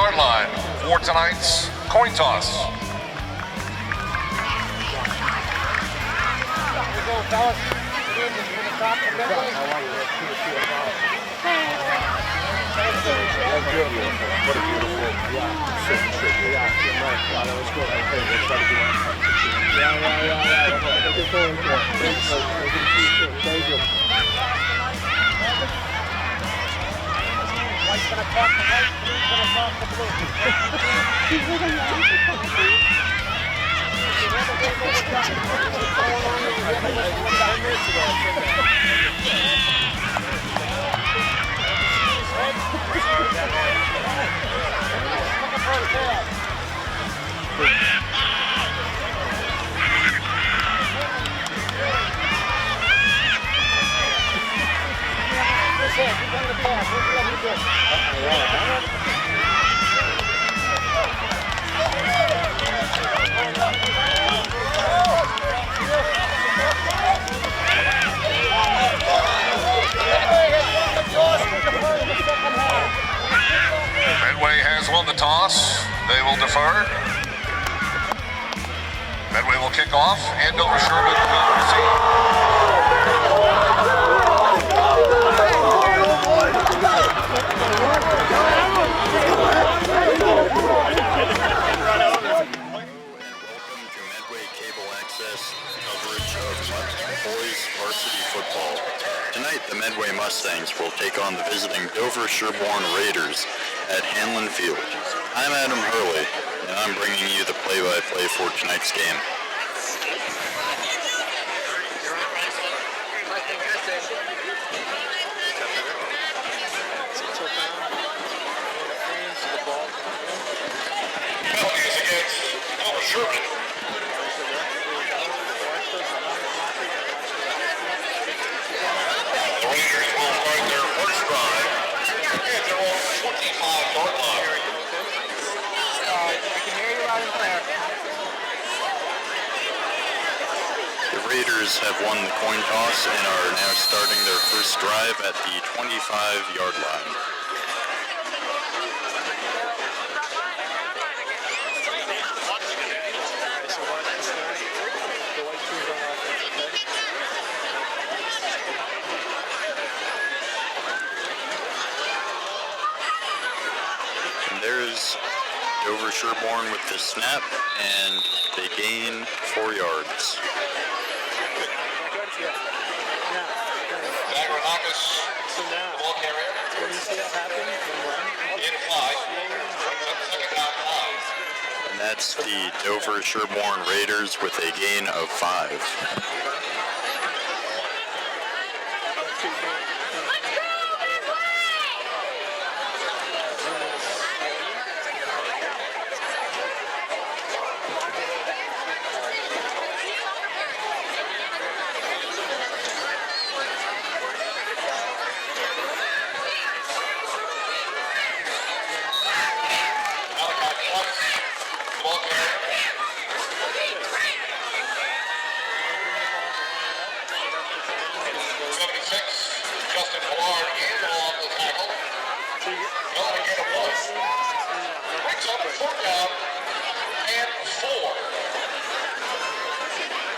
30-yard line for tonight's coin toss. Medway has won the toss. They will defer. Medway will kick off, and Dover-Sherborn will receive. Coverage of boys varsity football. Tonight, the Medway Mustangs will take on the visiting Dover-Sherborn Raiders at Hanlon Field. I'm Adam Hurley, and I'm bringing you the play-by-play for tonight's game. Penalties against Dover-Sherborn. The Raiders will start their first drive at their own 25-yard line. I can hear you loud and clear. The Raiders have won the coin toss and are now starting their first drive at the 25-yard line. There's Dover-Sherborn with the snap, and they gain 4 yards. Zagranakis, the ball carrier. When you see that happen, In fly. Second down line. And that's the Dover-Sherborn Raiders with a gain of 5.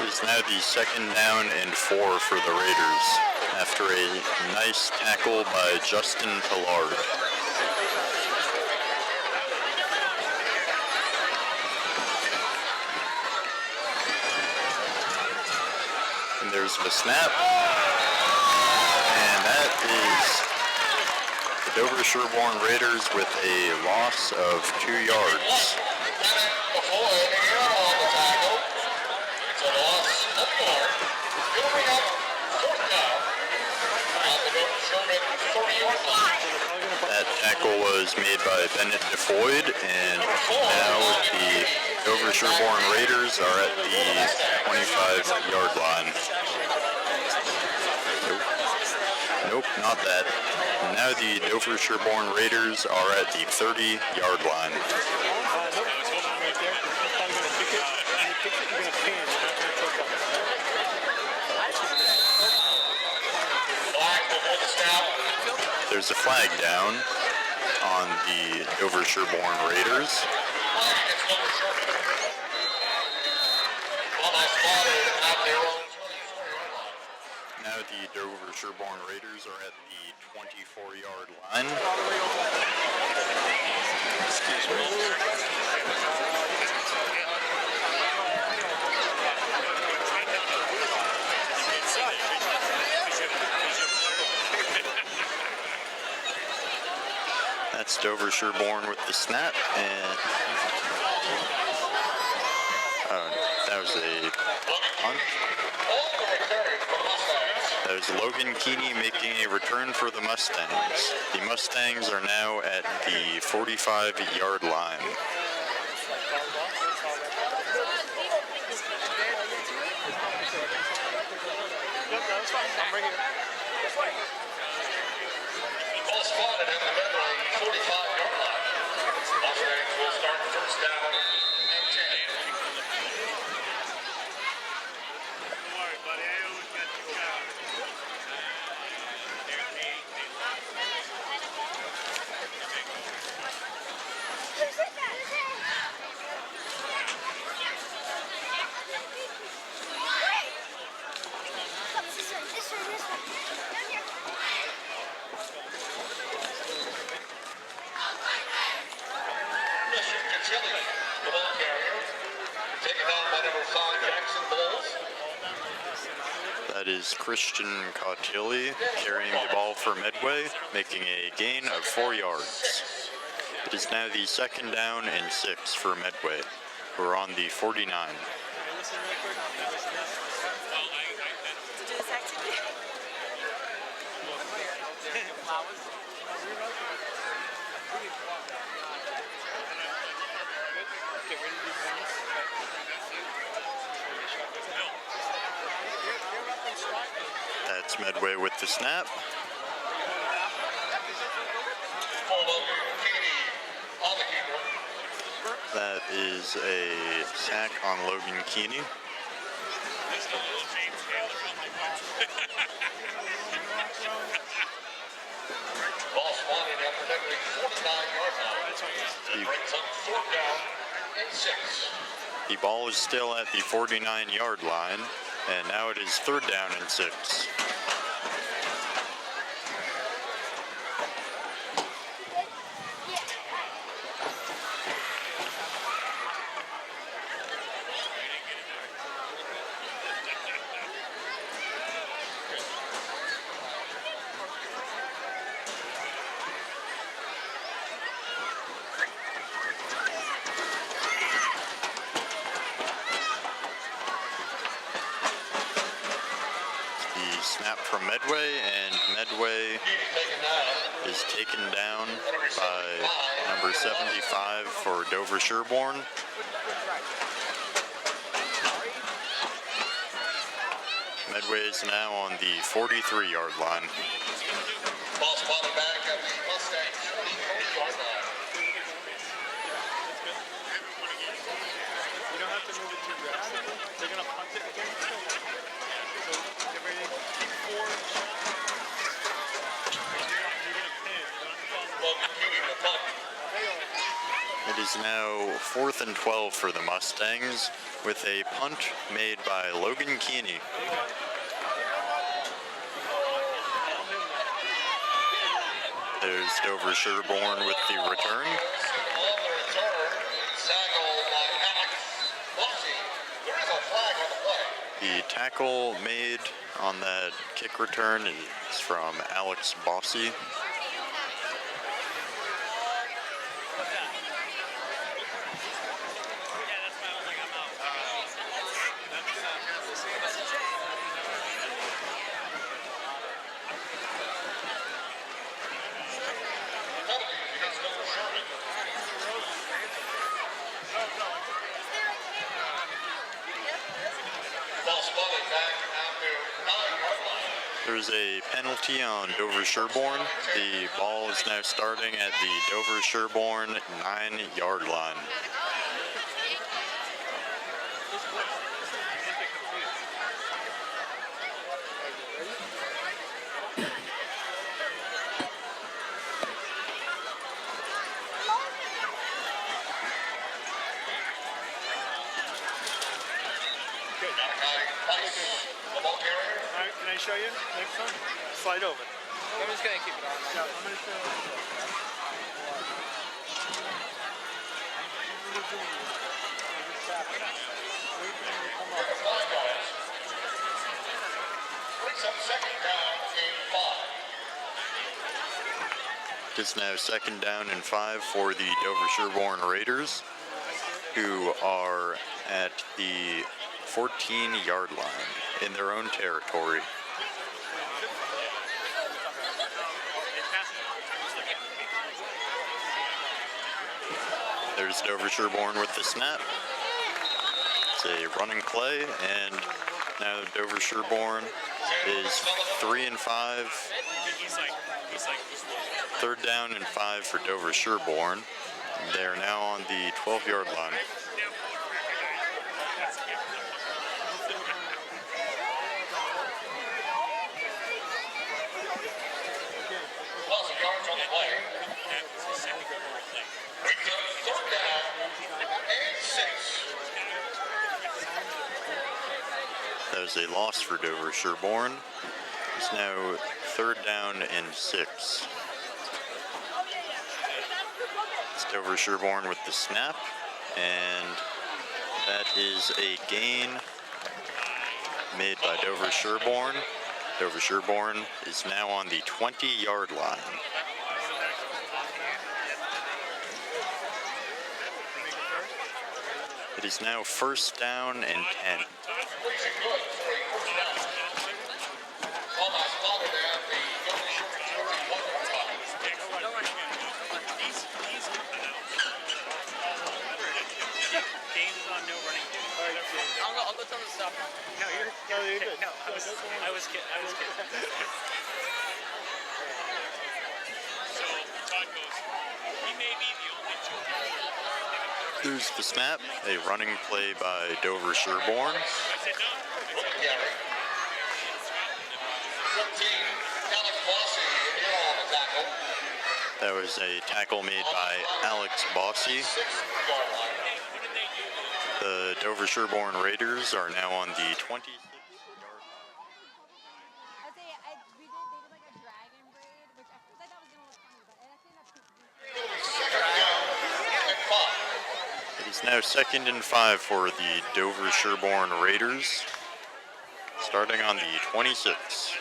It's now the second down and 4 for the Raiders after a nice tackle by Justin Pillard. And there's the snap. And that is the Dover-Sherborn Raiders with a loss of 2 yards. That tackle was made by Bennett DeFoyd, and now the Dover-Sherborn Raiders are at the 25-yard line. Nope, not that. Now the Dover-Sherborn Raiders are at the 30-yard line. There's a flag down on the Dover-Sherborn Raiders. Now the Dover-Sherborn Raiders are at the 24-yard line. Excuse me. That's Dover-Sherborn with the snap, and that was a punt. That was Logan Keeney making a return for the Mustangs. The Mustangs are now at the 45-yard line. Ball spotted at the Medway 45-yard line. Mustangs will start first down and 10. Don't worry, buddy. I always got you covered. The ball carrier, taken down by number 5, Jackson Bowles. That is Christian Cautilli carrying the ball for Medway, making a gain of 4 yards. It is now the second down and 6 for Medway, who are on the 49. That's Medway with the snap. That is a sack on Logan Keeney. Ball spotted at the Medway 49-yard line. That brings up fourth down and 6. The ball is still at the 49-yard line, and now it is third down and 6. Snap from Medway, and Medway is taken down by number 75 for Dover-Sherborn. Medway is now on the 43-yard line. Ball spotted back at the Mustangs 43-yard line. You don't have to move it too drastically. They're going to punt it again. So get ready to keep 4 shots. You're going to pin. Logan Keeney to punt. It is now 4th and 12 for the Mustangs, with a punt made by Logan Keeney. There's Dover-Sherborn with the return. On the return, tackled by Alex Bossy. There is a flag on the play. The tackle made on that kick return is from Alex Bossy. There's a penalty on Dover-Sherborn. The ball is now starting at the Dover-Sherborn 9-yard line. the ball carrier. All right, can I show you next time? Slide over. I'm just gonna keep it on. Yeah, I'm gonna show you. Brings up second down in 5. It's now second down and 5 for the Dover-Sherborn Raiders, who are at the 14-yard line in their own territory. There's Dover-Sherborn with the snap. It's a running play, and now Dover-Sherborn is 3 and 5. Third down and 5 for Dover-Sherborn. They are now on the 12-yard line. Lots of yards on the play. Brings up third down and 6. That was a loss for Dover-Sherborn. It's now third down and 6. It's Dover-Sherborn with the snap, and that is a gain made by Dover-Sherborn. Dover-Sherborn is now on the 20-yard line. It is now first down and 10. Pretty good for a first down. Almost spotted at the Dover-Sherborn 31 line. James is on no running duty. I'll go tell him to stop. No, you're good. No, I was kidding. So Todd goes, he may be the only two. There's the snap, a running play by Dover-Sherborn. I said no. Gary. 14. Alex Bossy in on the tackle. That was a tackle made by Alex Bossy. 6-yard line. The Dover-Sherborn Raiders are now on the 26-yard line. We did like a dragon braid, which I thought that was gonna look funny, but it actually ended up Second down and 5. It is now second and 5 for the Dover-Sherborn Raiders, starting on the 26.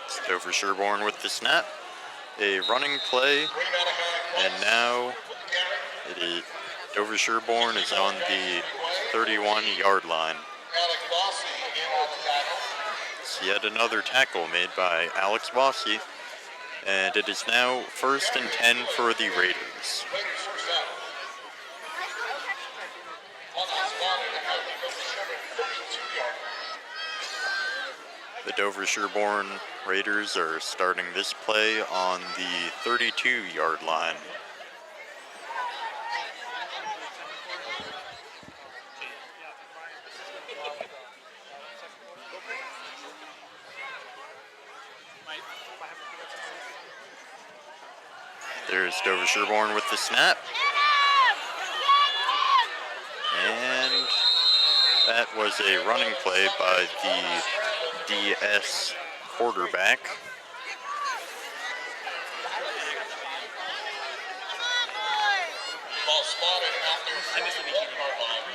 It's Dover-Sherborn with the snap, a running play, and now it is Dover-Sherborn is on the 31-yard line. Alex Bossy in on the tackle. It's yet another tackle made by Alex Bossy, and it is now first and 10 for the Raiders. Raiders first down. Almost spotted at the Dover-Sherborn 32-yard line. The Dover-Sherborn Raiders are starting this play on the 32-yard line. There's Dover-Sherborn with the snap. And that was a running play by the DS quarterback. Ball spotted at the 31-yard line.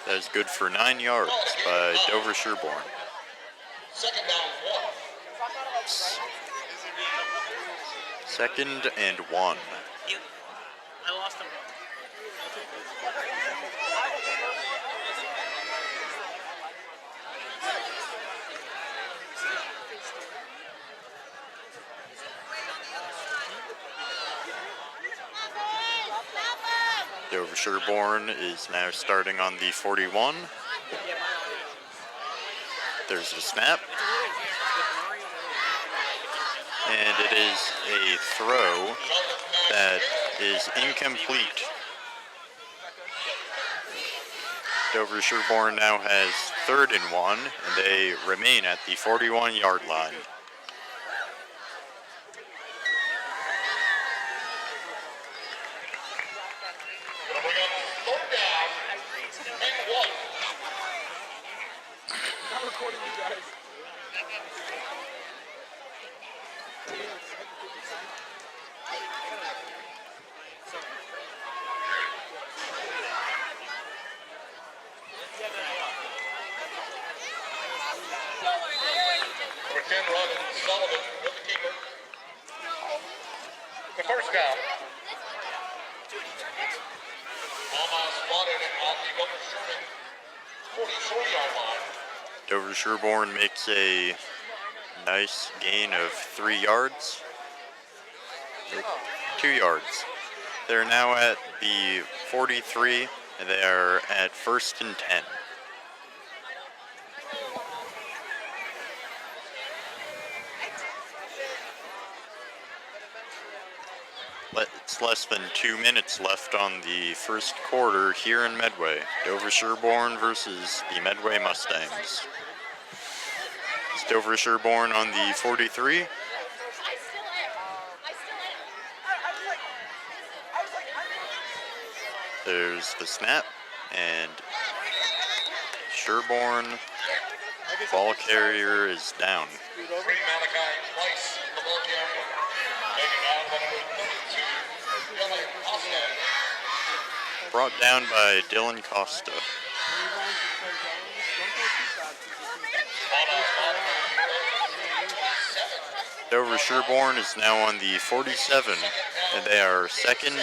That is good for 9 yards by Dover-Sherborn. Second down 1. Second and 1. I lost him. Dover-Sherborn is now starting on the 41. There's the snap. And it is a throw that is incomplete. Dover-Sherborn now has 3rd and 1, and they remain at the 41-yard line. Gonna bring up 3rd down and 1. I'm recording you guys. Number 10, Robin Sullivan with the keeper. The 1st down. Almost spotted on the Dover-Sherborn 44-yard line. Dover-Sherborn makes a nice gain of 3 yards. 2 yards. They're now at the 43, and they are at 1st and 10. It's less than 2 minutes left on the first quarter here in Medway. Dover-Sherborn versus the Medway Mustangs. It's Dover-Sherborn on the 43. There's the snap, and Sherborn ball carrier is down. Free Malachi Price in the ball carrier. Taken down by number 32, Dylan Costa. Brought down by Dylan Costa. Dover-Sherborn is now on the 47, and they are second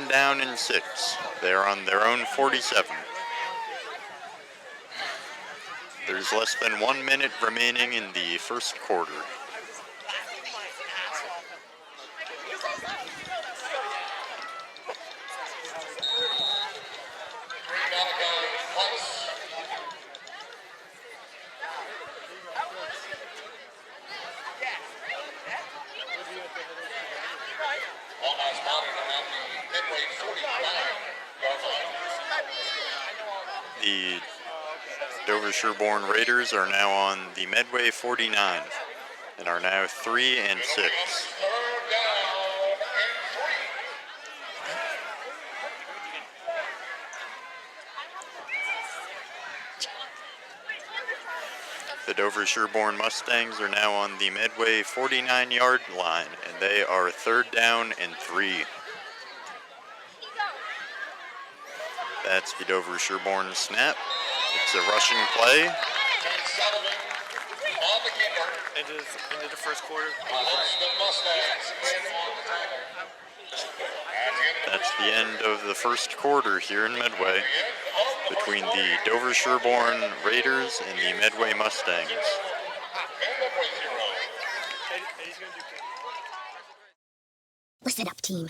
down and 6. They're on their own 47. There's less than 1 minute remaining in the first quarter. Almost spotted around the Medway 49-yard line. The Dover-Sherborn Raiders are now on the Medway 49 and are now 3 and 6. 3rd down and 3. The Dover-Sherborn Mustangs are now on the Medway 49-yard line, and they are 3rd down and 3. That's the Dover-Sherborn snap. It's a rushing play. And Sullivan on the keeper. Into the first quarter. Puts the Mustangs in on the tackle. That's the end of the first quarter here in Medway between the Dover-Sherborn Raiders and the Medway Mustangs. And Medway 0. Listen up, team.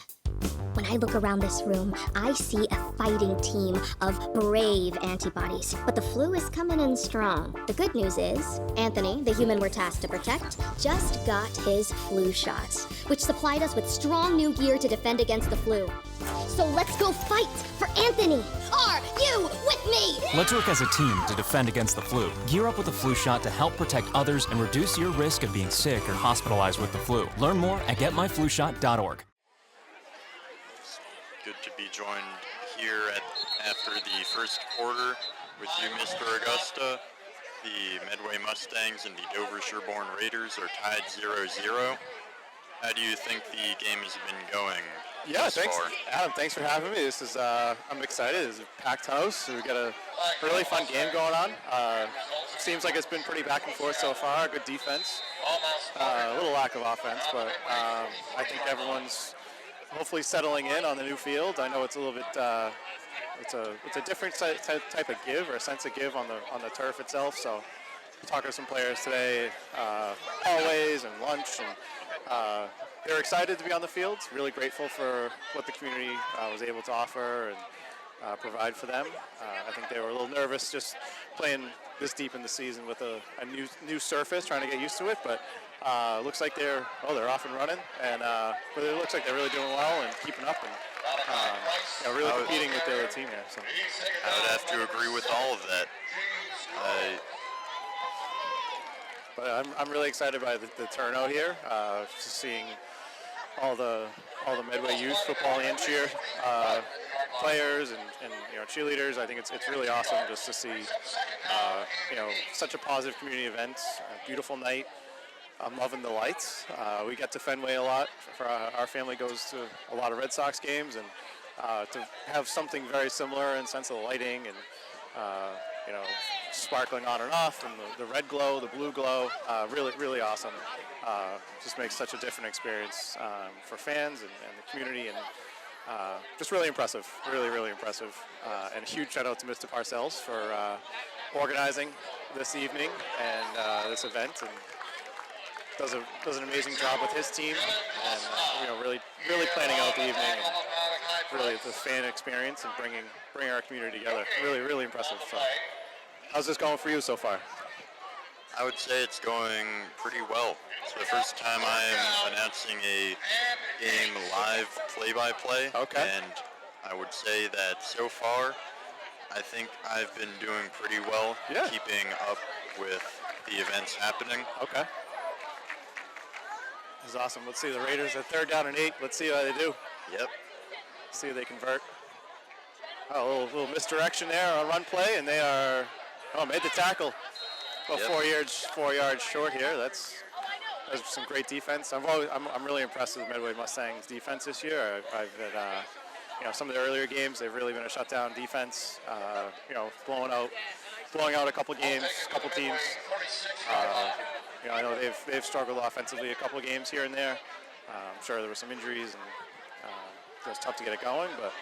When I look around this room, I see a fighting team of brave antibodies. But the flu is coming in strong. The good news is, Anthony, the human we're tasked to protect, just got his flu shot, which supplied us with strong new gear to defend against the flu. So let's go fight for Anthony! Are you with me? Let's work as a team to defend against the flu. Gear up with a flu shot to help protect others and reduce your risk of being sick or hospitalized with the flu. Learn more at getmyflushot.org. Good to be joined here after the first quarter with you, Mr. Augusta. The Medway Mustangs and the Dover-Sherborn Raiders are tied 0-0. How do you think the game has been going thus Thanks, far? Adam. Thanks for having me. This is I'm excited. It's a packed house. So we've got a really fun game going on. Seems like it's been pretty back and forth so far. Good defense. A little lack of offense, but I think everyone's hopefully settling in on the new field. I know it's a little bit it's a different type of give or a sense of give on the turf itself. So talking to some players today, hallways and lunch, and they're excited to be on the field. Really grateful for what the community was able to offer, and provide for them. I think they were a little nervous just playing this deep in the season with a new surface, trying to get used to it. But looks like they're off and running, and but it looks like they're really doing well and keeping up and really competing with the other team here. So I would have to agree with all of that. But I'm really excited by the turnout here. Just seeing all the Medway youth football and cheer players and cheerleaders. I think it's really awesome just to see such a positive community event. A beautiful night. I'm loving the lights. We get to Fenway a lot. Our family goes to a lot of Red Sox games, and to have something very similar in sense of the lighting and sparkling on and off, and the red glow, the blue glow, really awesome. Just makes such a different experience for fans and the community, and just really impressive, really impressive. And a huge shout out to Mr. Parcells for organizing this evening and this event, and does an amazing job with his team, and really planning out the evening, and really the fan experience and bringing our community together. Really impressive. So, how's this going for you so far? I would say it's going pretty well. It's the first time I am announcing a game live play-by-play. Okay. And I would say that so far, I think I've been doing pretty well keeping up with the events happening. Okay. This is awesome. Let's see the Raiders at 3rd down and 8. Let's see how they do. Yep. See if they convert. Oh, a little misdirection there on run play, and they are made the tackle. About 4 yards short here. That's some great defense. I'm really impressed with Medway Mustangs defense this year. I've had some of the earlier games, they've really been a shutdown defense. Blowing out a couple games, a couple teams. I know they've struggled offensively a couple of games here and there. I'm sure there were some injuries, and it was tough to get it going, but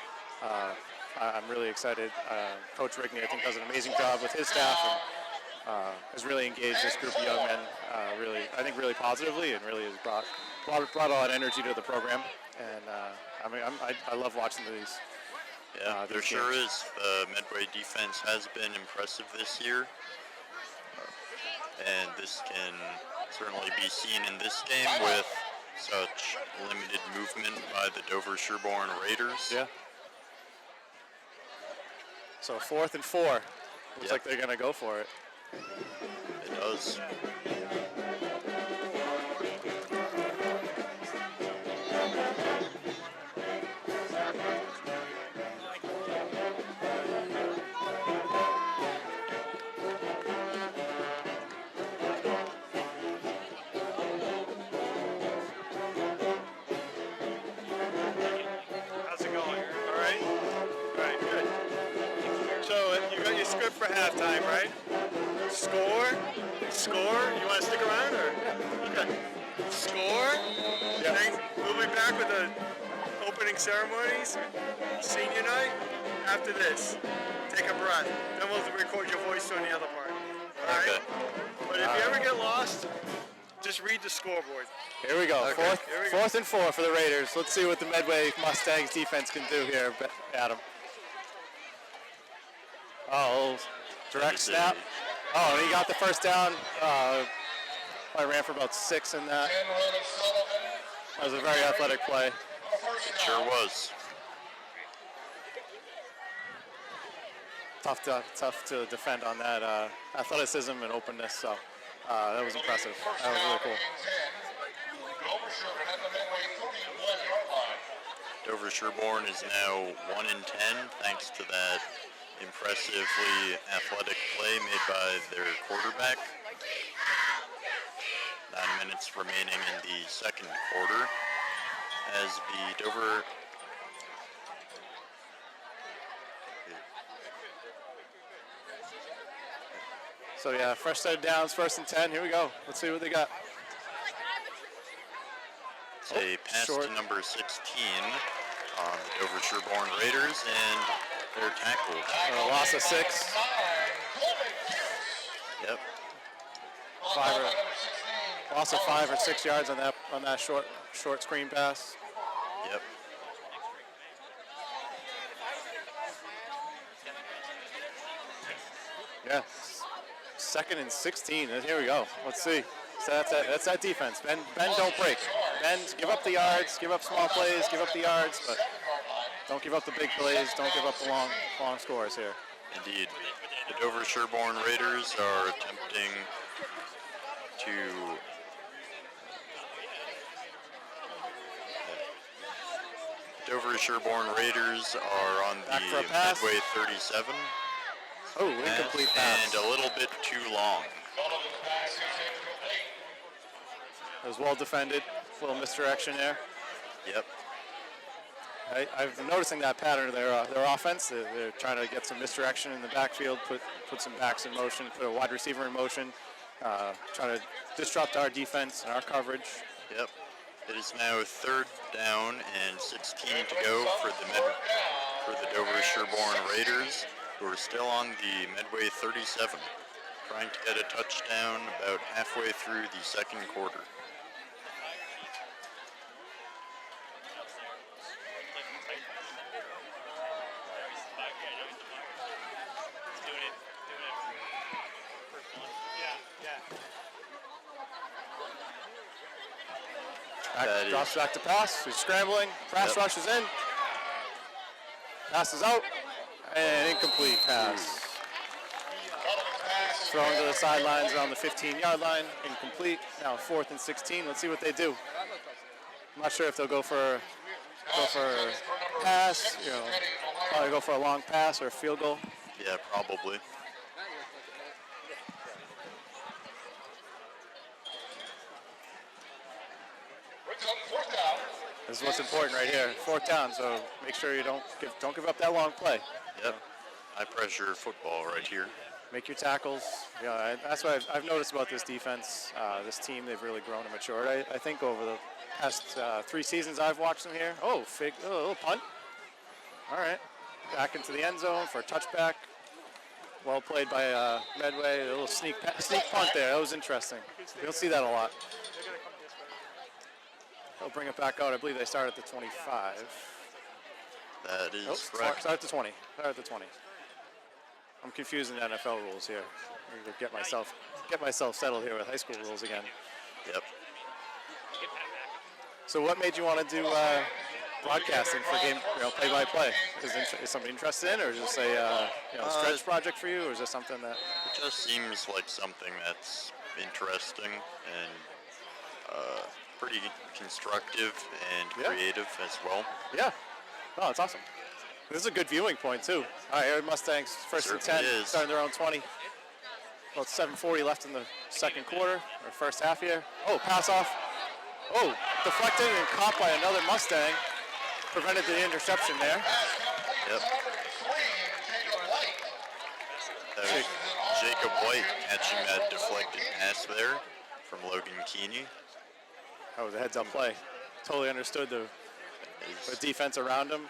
I'm really excited. Coach Rigney, I think, does an amazing job with his staff, and has really engaged this group of young men really positively, and really has brought a lot of energy to the program. And I love watching these. Yeah, there sure is. The Medway defense has been impressive this year. And this can certainly be seen in this game with such limited movement by the Dover-Sherborn Raiders. Yeah. So 4th and 4. Looks like they're going to go for it. It does. How's it going? All right? All right, good. So you got your script for halftime, right? Score? You want to stick around, or? Okay. Score? Yeah. Then we'll be back with the opening ceremonies, senior night, after this. Take a breath. Then we'll record your voice on the other part. All right? Okay. But if you ever get lost, just read the scoreboard. Here we go. Okay. Here we go. 4th and 4 for the Raiders. Let's see what the Medway Mustangs defense can do here, Adam. Oh, direct snap. Oh, and he got the first down. I ran for about 6 in that. That was a very athletic play. It sure was. Tough to defend on that athleticism and openness. So that was impressive. That was really cool. Dover-Sherborn is now 1-10 thanks to that impressively athletic play made by their quarterback. 9 minutes remaining in the second quarter as the Dover... So yeah, fresh set of downs, 1st and 10. Here we go. Let's see what they got. It's a pass to number 16 on the Dover-Sherborn Raiders, and they're tackled. A loss of 6. Yep. Loss of 5 or 6 yards on that short screen pass. Yep. Yeah. 2nd and 16. Here we go. Let's see. So that's that defense. Bend, don't break. Bend, give up the yards, give up small plays, give up the yards, but don't give up the big plays. Don't give up the long scores here. Indeed. The Dover-Sherborn Raiders are attempting to Dover-Sherborn Raiders are on the Medway 37. Oh, incomplete pass. And a little bit too long. It was well defended. A little misdirection there. Yep. I've been noticing that pattern of their offense. They're trying to get some misdirection in the backfield, put some backs in motion, put a wide receiver in motion, trying to disrupt our defense and our coverage. Yep. It is now 3rd down and 16 to go for the Dover-Sherborn Raiders, who are still on the Medway 37, trying to get a touchdown about halfway through the 2nd quarter. Drops back to pass. He's scrambling. Pass rush is in. Pass is out. And incomplete pass. Thrown to the sidelines around the 15-yard line. Incomplete. Now 4th and 16. Let's see what they do. I'm not sure if they'll go for a pass. Probably go for a long pass or a field goal. Yeah, probably. This is what's important right here. 4th down, so make sure you don't give up that long play. Yep. High pressure football right here. Make your tackles. Yeah, that's what I've noticed about this defense. This team, they've really grown and matured. I think over the past 3 seasons I've watched them here. Oh, a little punt. All right. Back into the end zone for a touchback. Well played by Medway. A little sneak punt there. That was interesting. You'll see that a lot. They'll bring it back out. I believe they start at the 25. That is correct. Start at the 20. Start at the 20. I'm confusing the NFL rules here. I'm going to get myself settled here with high school rules again. Yep. So what made you want to do broadcasting for game, play-by-play? Is somebody interested in, or is this a stretch project for you, or is this something that? It just seems like something that's interesting and pretty constructive and creative as well. Yeah. Oh, it's awesome. This is a good viewing point too. All right, here Mustangs, 1st and 10, starting their own 20. About 7:40 left in the 2nd quarter, or first half here. Oh, pass off. Oh, deflected and caught by another Mustang. Prevented the interception there. Yep. Jacob White catching that deflected pass there from Logan Keeney. That was a heads-up play. Totally understood the defense around him.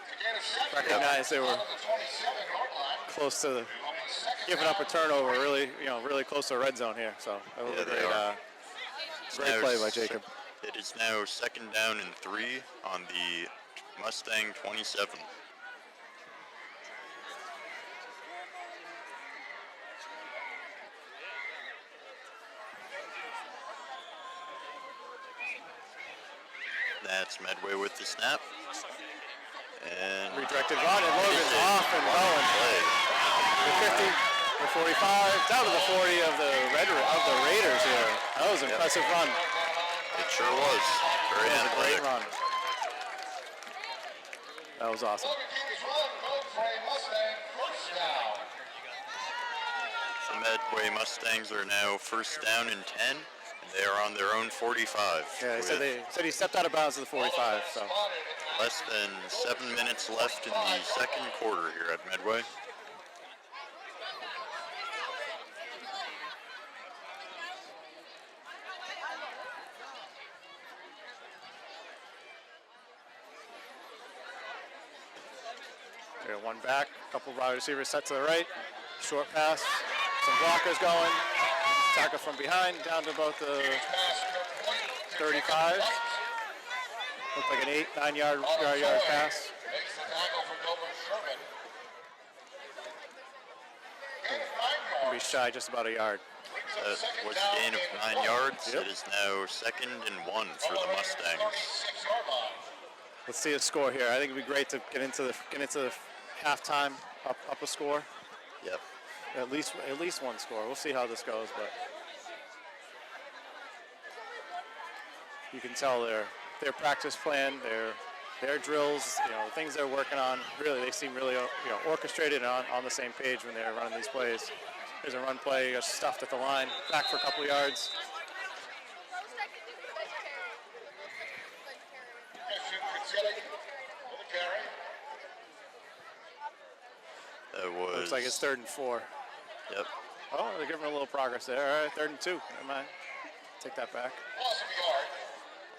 Recognized they were close to giving up a turnover. Really close to a red zone here. So that was a great play by Jacob. It is now 2nd down and 3 on the Mustang 27. That's Medway with the snap. And redirected run, and Logan's off and going. The 50, the 45, down to the 40 of the Raiders here. That was an impressive run. It sure was. Very athletic. Great run. That was awesome. The Medway Mustangs are now 1st down and 10. They are on their own 45. Yeah, they said he stepped out of bounds at the 45. So less than 7 minutes left in the 2nd quarter here at Medway. One back, a couple wide receivers set to the right, short pass, some blockers going, tackle from behind down to about the 35. Looked like an 8-9 yard pass. Be very shy, just about a yard. That was a gain of 9 yards. Yep. It is now 2nd and 1 for the Mustangs. 36-yard line. Let's see a score here. I think it'd be great to get into the halftime up a score. Yep. At least one score. We'll see how this goes, but you can tell their practice plan, their drills, the things they're working on. Really, they seem really orchestrated and on the same page when they're running these plays. There's a run play, just stuffed at the line, back for a couple yards. That was. Looks like it's 3rd and 4. Yep. Oh, they're giving a little progress there. All right, 3rd and 2. Never mind. Take that back.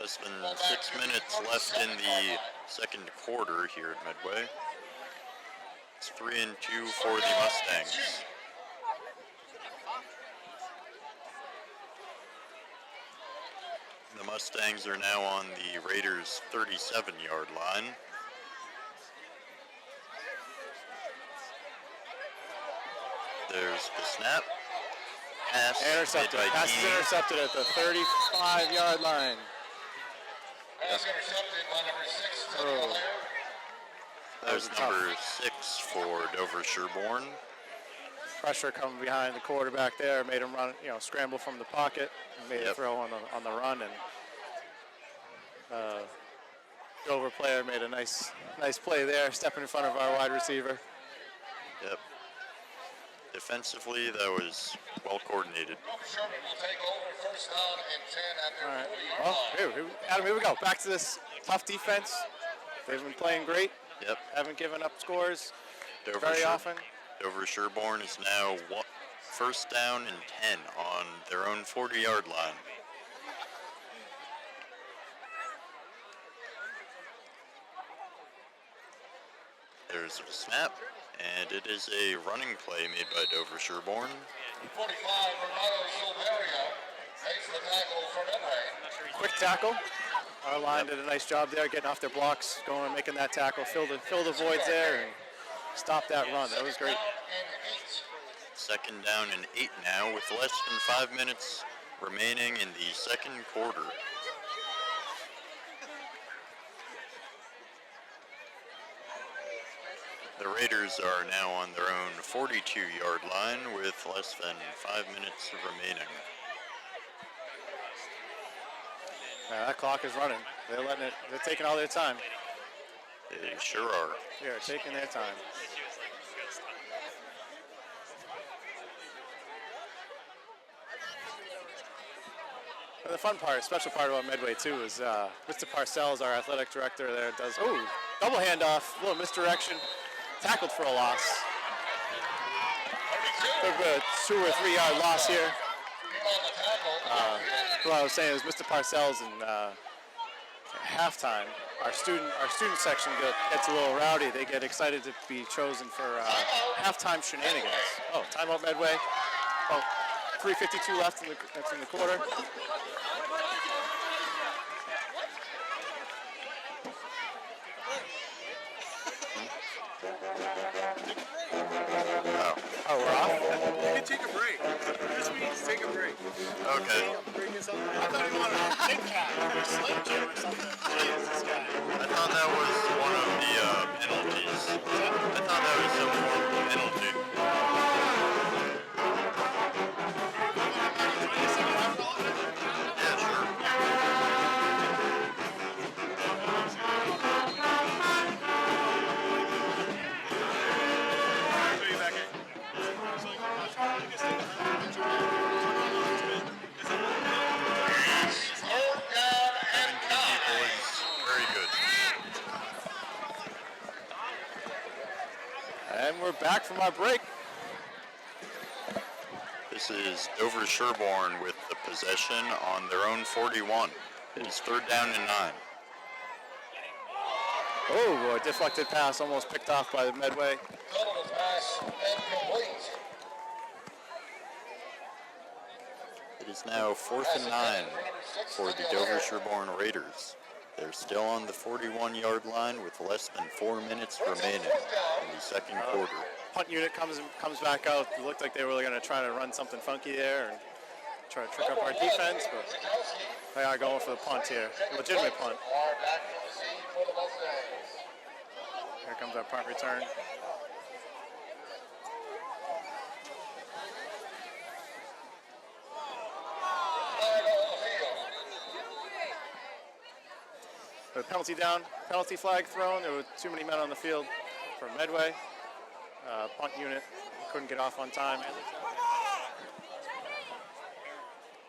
Less than 6 minutes left in the second quarter here at Medway. It's 3 and 2 for the Mustangs. The Mustangs are now on the Raiders' 37-yard line. There's the snap. Pass Intercepted. made by Pass is Dean. intercepted at the 35-yard line. Pass intercepted by number 6, Teddy Oh. Allaire. That was number 6 for Dover-Sherborn. Pressure coming behind the quarterback there made him run, scramble from the pocket, and made a throw on the run, and Dover player made a nice play there, stepping in front of our wide receiver. Yep. Defensively, that was well coordinated. Dover-Sherborn will take over, first down and 10 at their All right. 40-yard line. Adam, here we go. Back to this tough defense. They've been playing great. Yep. Haven't given up scores very Dover-Sher- often. Dover-Sherborn is now first down and 10 on their own 40-yard line. There's a snap, and it is a running play made by Dover-Sherborn. 45, Renato Silverio makes the tackle for Medway. Quick tackle. Our line did a nice job there, getting off their blocks, going and making that tackle, fill the voids there, and stop that run. That was great. Second down and 8 now, with less than 5 minutes remaining in the second quarter. The Raiders are now on their own 42-yard line with less than 5 minutes remaining. That clock is running. They're taking all their time. They sure are. They're taking their time. And the fun part, special part about Medway too, is Mr. Parcells, our athletic director there, does double handoff, little misdirection, tackled for a loss. A 2 or 3 yard loss here. What I was saying is Mr. Parcells and at halftime, our student section gets a little rowdy. They get excited to be chosen for halftime shenanigans. Oh, timeout Medway. Oh, 3:52 left in the quarter. Oh, we're off? You can take a break. This means take a break. Okay. I thought you wanted a Kit Kat or Slim Jim or something. Jesus, guy. I thought that was one of the penalties. I thought that was some form of penalty. Yeah, sure. Third down and 9. Very good. And we're back from our break. This is Dover-Sherborn with the possession on their own 41. It is 3rd down and 9. Oh, a deflected pass almost picked off by the Medway. Double pass incomplete. It is now 4th and 9 for the Dover-Sherborn Raiders. They're still on the 41-yard line with less than 4 minutes remaining in the second quarter. punt unit comes back out. It looked like they were going to try to run something funky there and try to trick up our defense, but they are going for the punt here. Legitimate punt. Here comes our punt return. The penalty down, penalty flag thrown. There were too many men on the field for Medway. Punt unit couldn't get off on time.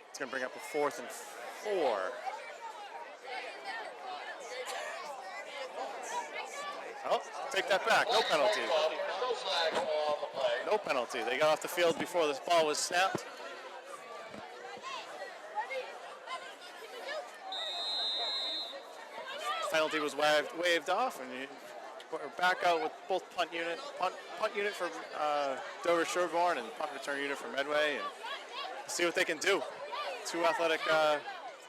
It's going to bring up a 4th and 4. Oh, take that back. No penalty. No penalty. They got off the field before this ball was snapped. Penalty was waved off, and we're back out with both punt unit for Dover-Sherborn and punt return unit for Medway, and see what they can do. 2 athletic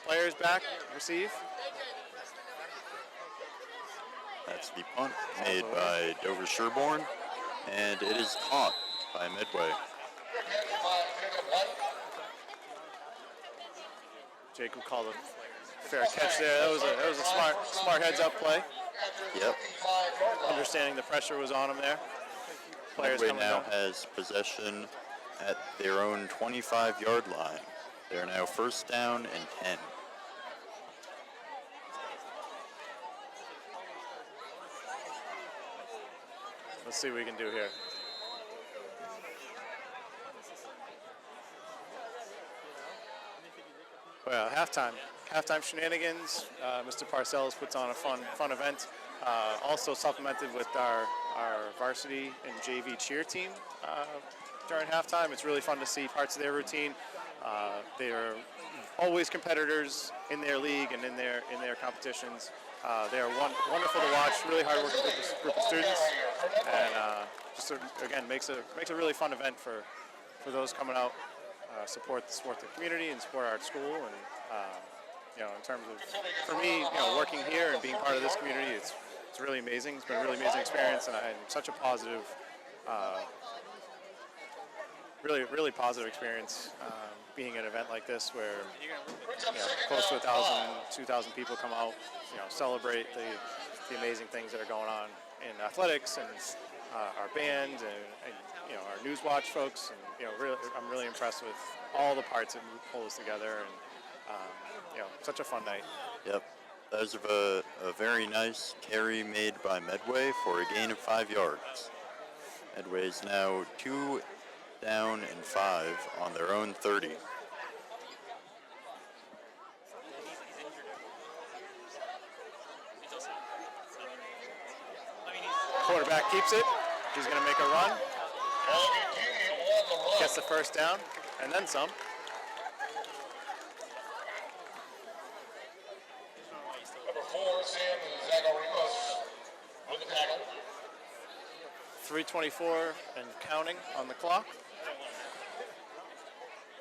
players back, receive. That's the punt made by Dover-Sherborn, and it is caught by Medway. Jacob called a fair catch there. That was a smart heads-up play. Yep. Understanding the pressure was on him there. Players Medway now down. has possession at their own 25-yard line. They're now 1st down and 10. Let's see what we can do here. Well, halftime shenanigans. Mr. Parcells puts on a fun event. Also supplemented with our varsity and JV cheer team during halftime. It's really fun to see parts of their routine. They are always competitors in their league and in their competitions. They are wonderful to watch. Really hard-working group of students, and again makes a really fun event for those coming out. Support the community and support our school, and in terms of, for me, working here and being part of this community, it's really amazing. It's been a really amazing experience, and such a positive, really positive experience being at an event like this where close to 1,000, 2,000 people come out, celebrate the amazing things that are going on in athletics and our band and our News Watch folks, and I'm really impressed with all the parts that pull us together, and such a fun night. Yep. That was a very nice carry made by Medway for a gain of 5 yards. Medway is now 2 down and 5 on their own 30. Quarterback keeps it. He's going to make a run. Gets the 1st down, and then some. Number 4, Sam Zagorinos with the tackle. 3:24 and counting on the clock.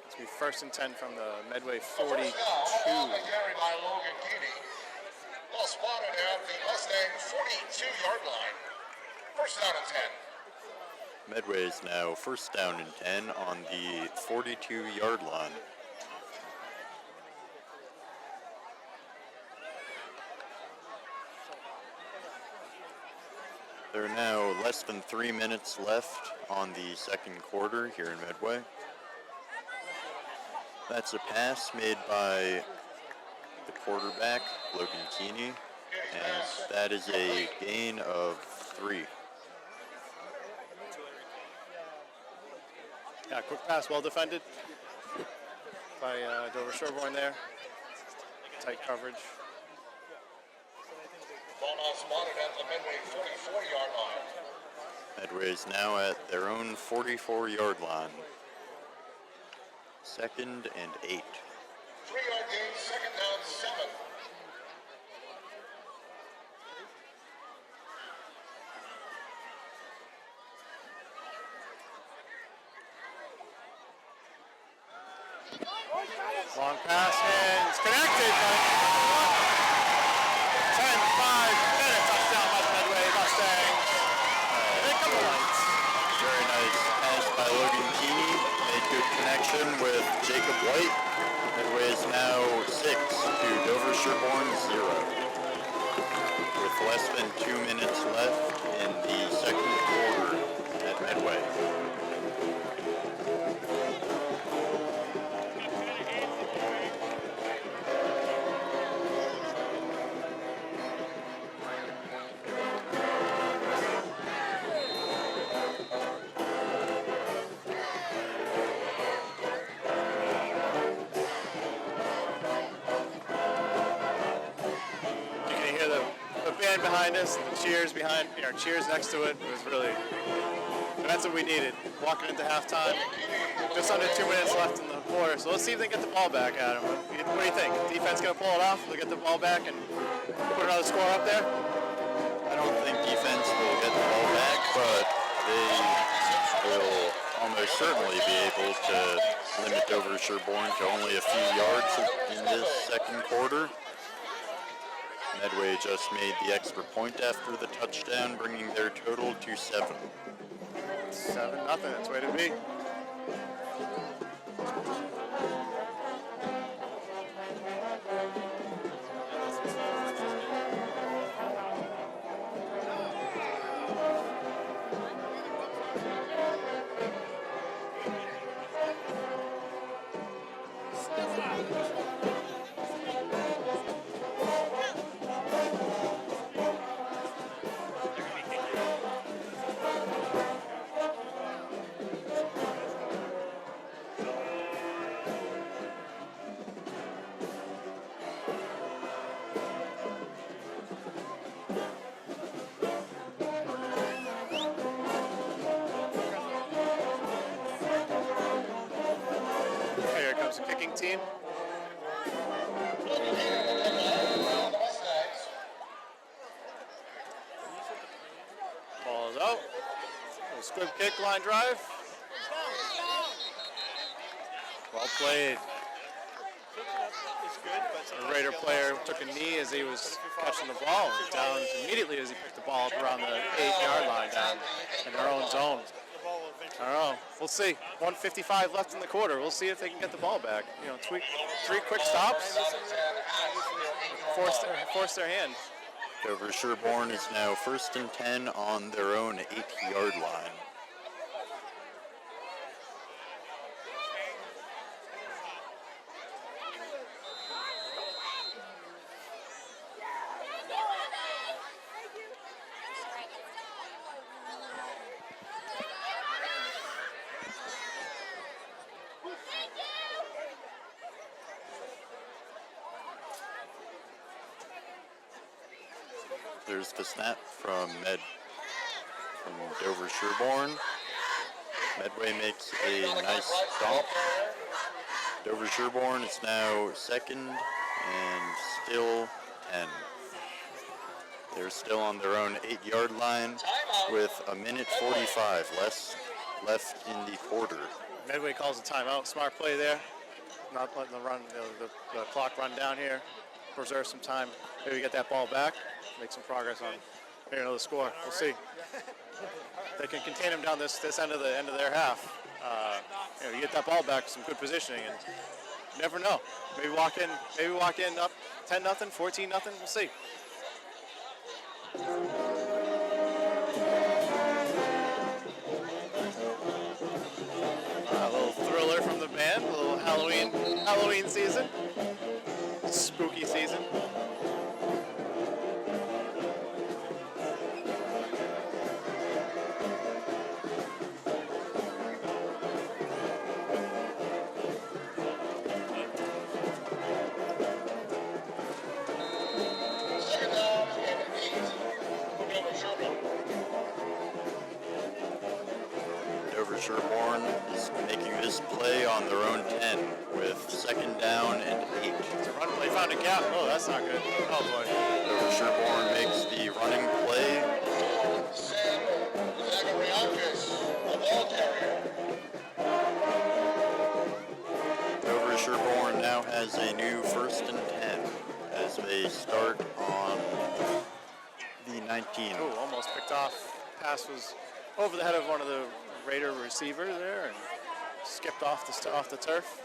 It's be 1st and 10 from the Medway 42. Carry by Logan Keeney. Ball spotted at the Mustang 42-yard line. 1st down and 10. Medway is now 1st down and 10 on the 42-yard line. There are now less than 3 minutes left on the 2nd quarter here in Medway. That's a pass made by the quarterback, Logan Keeney, and that is a gain of 3. Yeah, quick pass, well defended by Dover-Sherborn there. Tight coverage. Ball now spotted at the Medway 44-yard line. Medway is now at their own 44-yard line. 2nd and 8. 3-yard gain, 2nd down, 7. Long pass, and it's connected, but 10-5 minutes touchdown by the Medway Mustangs. Here come the lights. less than 2 minutes left in the second quarter at Medway. You can hear the band behind us, the cheers behind, cheers next to it. It was really, that's what we needed. Walking into halftime, just under 2 minutes left in the quarter. So let's see if they get the ball back, Adam. What do you think? Defense gonna pull it off? They'll get the ball back and put another score up there? I don't think defense will get the ball back, but they will almost certainly be able to limit Dover-Sherborn to only a few yards in this second quarter. Medway just made the extra point after the touchdown, bringing their total to 7. 7-0, that's the way to be. Here comes the kicking team. Ball is out. A squib kick, line drive. Well played. The Raider player took a knee as he was catching the ball. Went down immediately as he picked the ball up around the 8-yard line down in their own zone. I don't know. We'll see. 1:55 left in the quarter. We'll see if they can get the ball back. Three quick stops. Force their hand. Dover-Sherborn is now 1st and 10 on their own 8-yard line. There's the snap from Dover-Sherborn. Medway makes a nice stop. Dover-Sherborn is now 2nd and still 10. They're still on their own 8-yard line with 1:45 left in the quarter. Medway calls a timeout. Smart play there. Not letting the clock run down here. Preserve some time. Maybe get that ball back. Make some progress on another score. We'll see. They can contain them down this end of their half. You get that ball back, some good positioning, and you never know. Maybe walk in up 10-0, 14-0. We'll see. A little thriller from the band. A little Halloween season. Spooky season. Dover-Sherborn is making this play on their own 10 with 2nd down and 8. It's a run play, found a gap. Oh, that's not good. Oh boy. Dover-Sherborn makes the running play. Sam Zagariakis, the ball carrier. Dover-Sherborn now has a new 1st and 10 as they start on the 19. Oh, almost picked off. Pass was over the head of one of the Raider receivers there and skipped off the turf.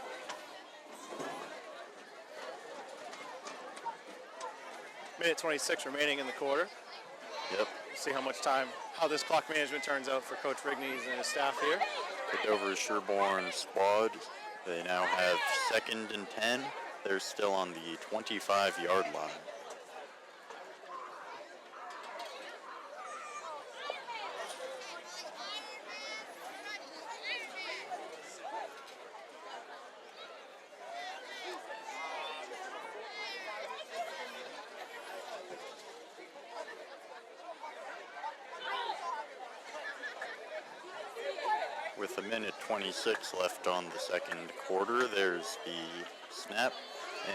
Minute 26 remaining in the quarter. Yep. See how this clock management turns out for Coach Rigney's and his staff here. The Dover-Sherborn squad, they now have 2nd and 10. They're still on the 25-yard line. With a minute 26 left on the second quarter, there's the snap,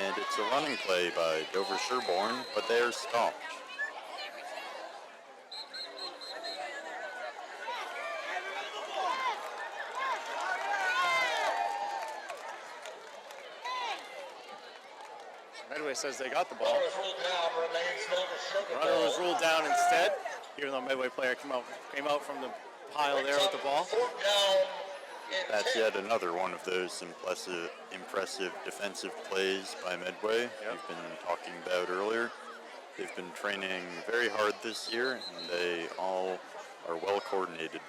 and it's a running play by Dover-Sherborn, but they are stopped. Medway says they got the ball. Runner was ruled down instead, even though Medway player came out from the pile there with the ball. That's yet another one of those impressive defensive plays by Medway we've been talking about earlier. They've been training very hard this year, and they all are well coordinated.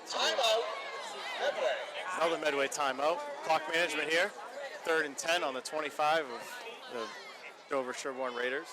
Timeout, Medway. Another Medway timeout. Clock management here. 3rd and 10 on the 25 of the Dover-Sherborn Raiders.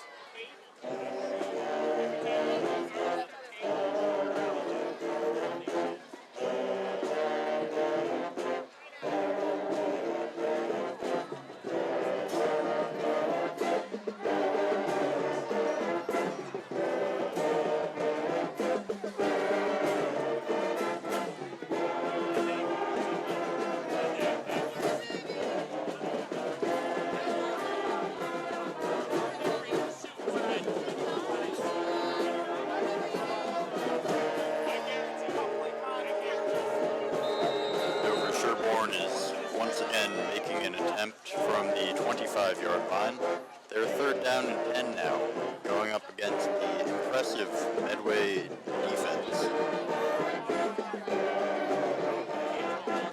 An attempt from the 25-yard line. They're 3rd down and 10 now, going up against the impressive Medway defense.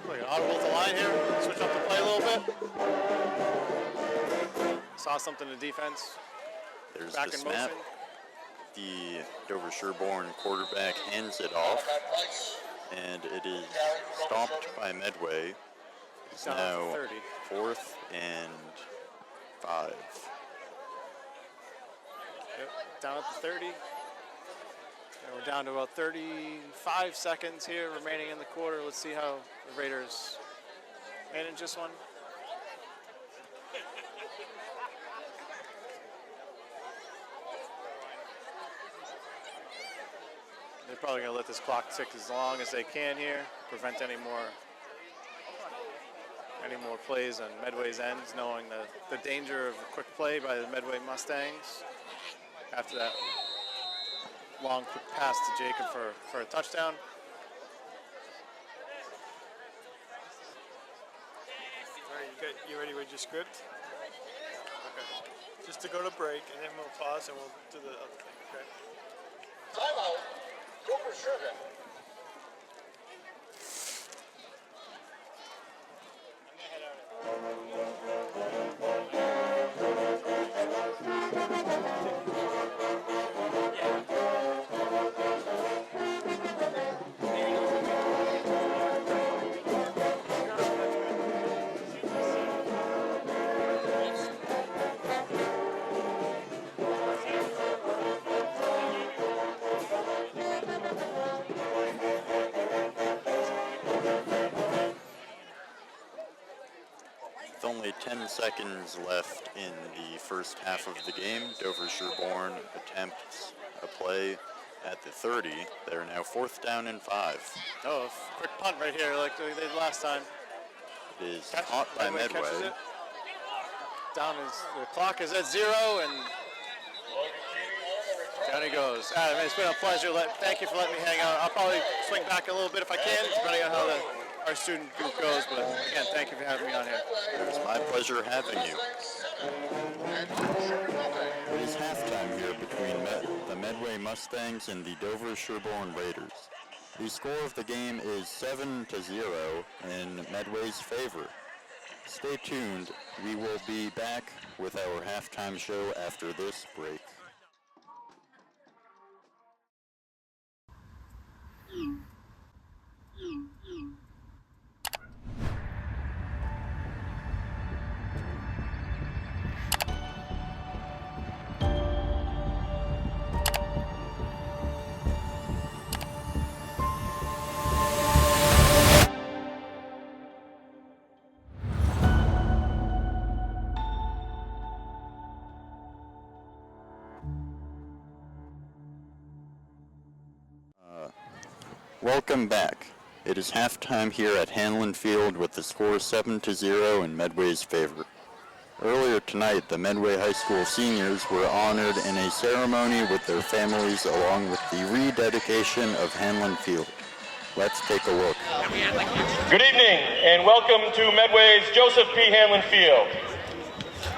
Like an audible at the line here. Switch up the play a little bit. Saw something in the defense. There's back the in snap. motion. The Dover-Sherborn quarterback hands it off, and it is stopped by Medway. It's now 4th and 5. Yep, down at the 30. And we're down to about 35 seconds here remaining in the quarter. Let's see how the Raiders manage this one. They're probably going to let this clock tick as long as they can here, prevent any more plays on Medway's ends, knowing the danger of a quick play by the Medway Mustangs after that long quick pass to Jacob for a touchdown. All right, you ready with your script? Okay. Just to go to break, and then we'll pause and we'll do the other thing, okay? Timeout, Dover-Sherborn. With only 10 seconds left in the first half of the game, Dover-Sherborn attempts a play at the 30. They're now 4th down and 5. Oh, quick punt right here like they did last time. It is caught by Medway. Down the clock is at 0, and down he goes. Adam, it's been a pleasure. Thank you for letting me hang out. I'll probably swing back a little bit if I can, depending on how our student group goes. But again, thank you for having me on here. It's my pleasure having you. It is halftime here between the Medway Mustangs and the Dover-Sherborn Raiders. The score of the game is 7-0 in Medway's favor. Stay tuned. We will be back with our halftime show after this break. Welcome back. It is halftime here at Hanlon Field with the score 7-0 in Medway's favor. Earlier tonight, the Medway High School seniors were honored in a ceremony with their families along with the rededication of Hanlon Field. Let's take a look. Good evening and welcome to Medway's Joseph P. Hanlon Field.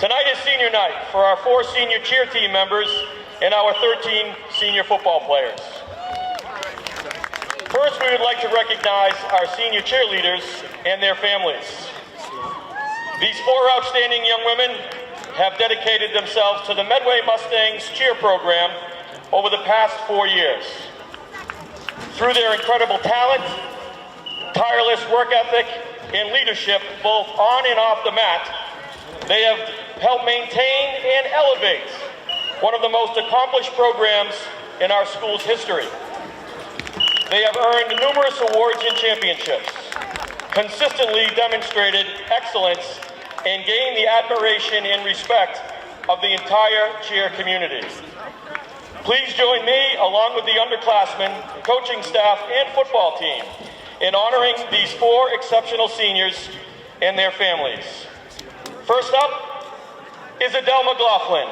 Tonight is senior night for our 4 senior cheer team members and our 13 senior football players. First, we would like to recognize our senior cheerleaders and their families. These 4 outstanding young women have dedicated themselves to the Medway Mustangs cheer program over the past 4 years. Through their incredible talent, tireless work ethic, and leadership both on and off the mat, they have helped maintain and elevate one of the most accomplished programs in our school's history. They have earned numerous awards and championships, consistently demonstrated excellence, and gained the admiration and respect of the entire cheer community. Please join me, along with the underclassmen, coaching staff, and football team, in honoring these 4 exceptional seniors and their families. First up is Adele McLaughlin.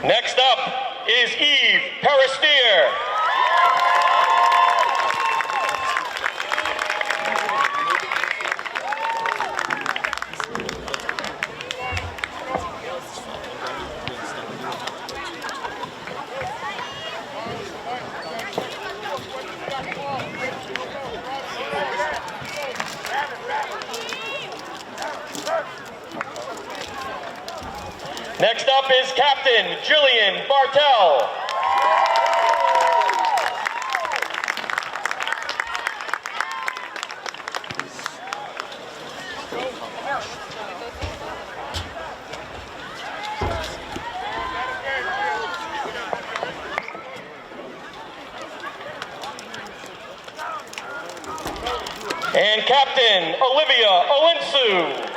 Next up is Eve Peristeer. Next up is Captain Jillian Bartell. And Captain Olivia Owensu.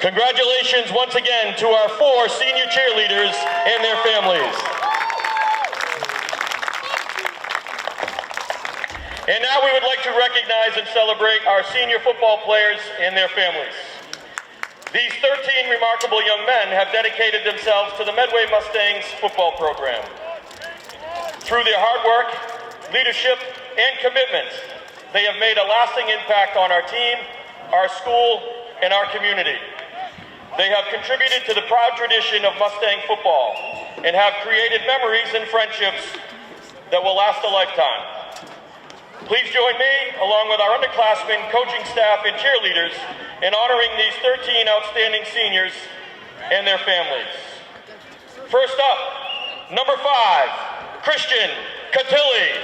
Congratulations once again to our 4 senior cheerleaders and their families. And now we would like to recognize and celebrate our senior football players and their families. These 13 remarkable young men have dedicated themselves to the Medway Mustangs football program. Through their hard work, leadership, and commitment, they have made a lasting impact on our team, our school, and our community. They have contributed to the proud tradition of Mustang football and have created memories and friendships that will last a lifetime. Please join me, along with our underclassmen, coaching staff, and cheerleaders, in honoring these 13 outstanding seniors and their families. First up, number 5, Christian Catilli.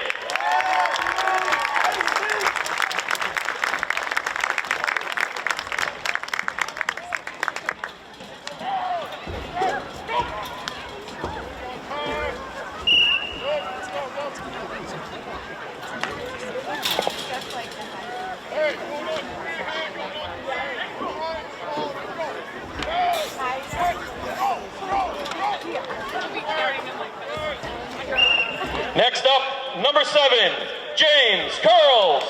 7, James Curls.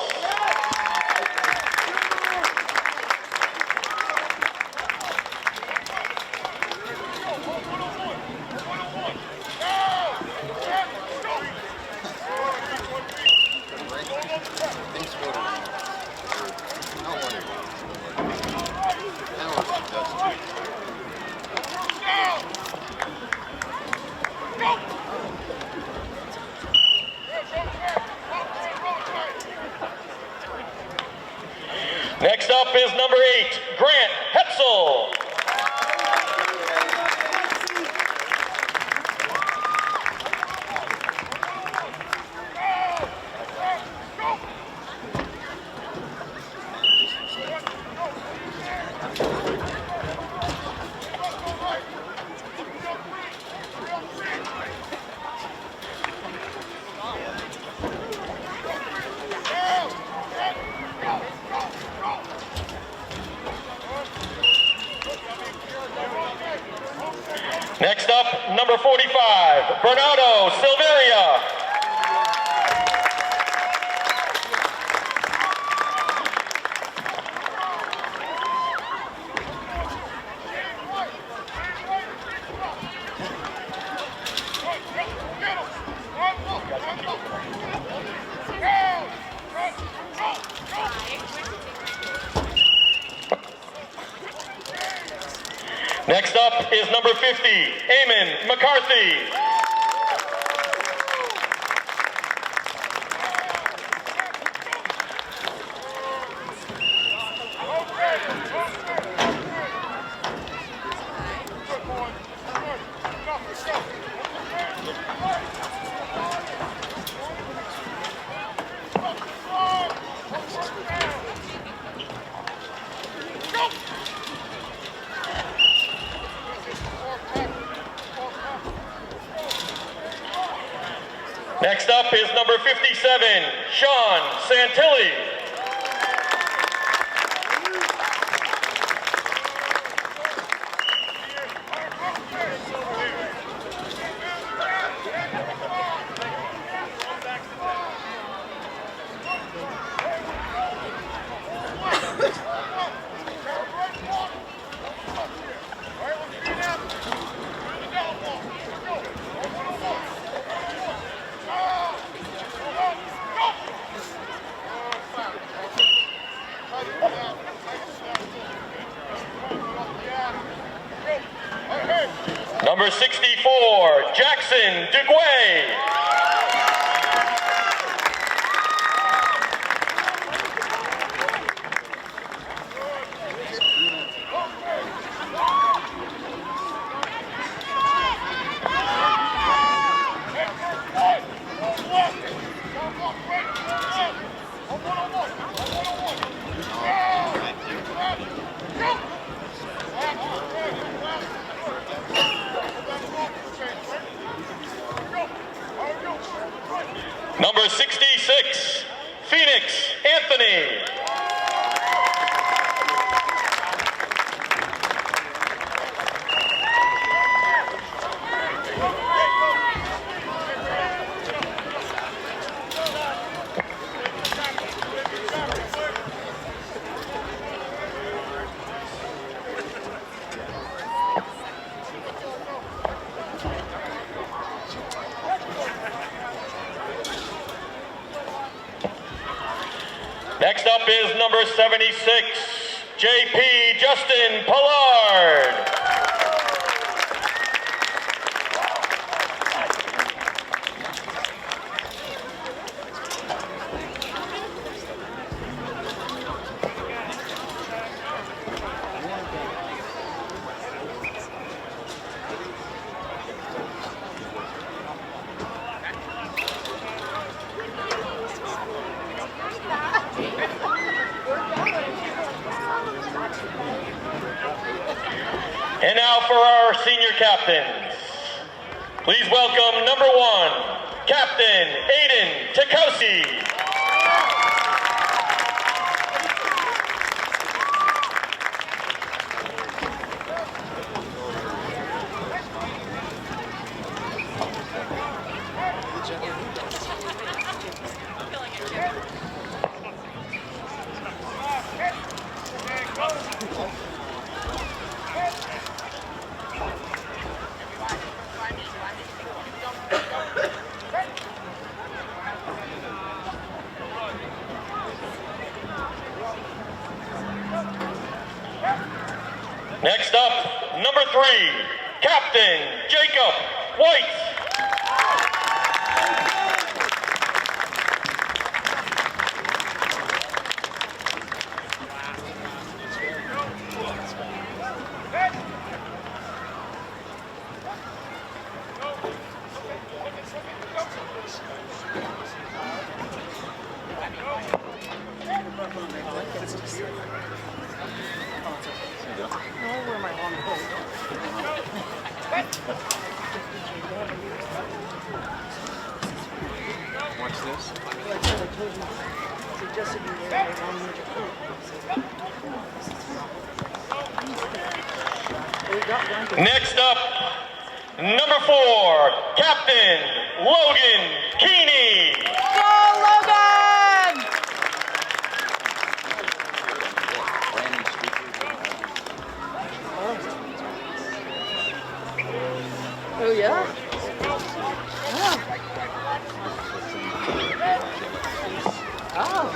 Next up is number 8, Grant Hetzel. Next up, number 45, Bernardo Silveria. Next up is number 50, Eamon McCarthy. Next up is number 57, Sean Santilli. Number 64, Jackson Dugway. Number 66, Phoenix Anthony. Next up is number 76, JP Justin Pollard. And now for our senior captains. Please welcome number 1, Captain Aiden Tikosi. Next up, number 3, Captain Jacob White. Next up, number 4, Captain Logan Keeney. Go, Logan! Oh, yeah? Oh.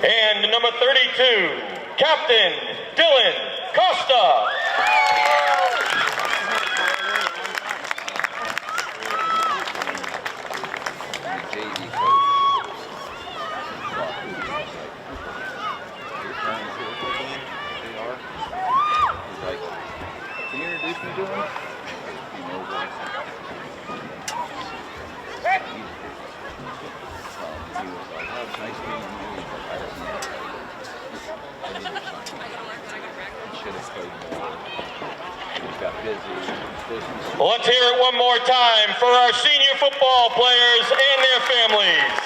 And number 32, Captain Dylan Costa. Can you introduce me to him? He was like, oh, it's nice meeting you. He's like, I don't know. He should have played more. He got busy. Let's hear it one more time for our senior football players and their families.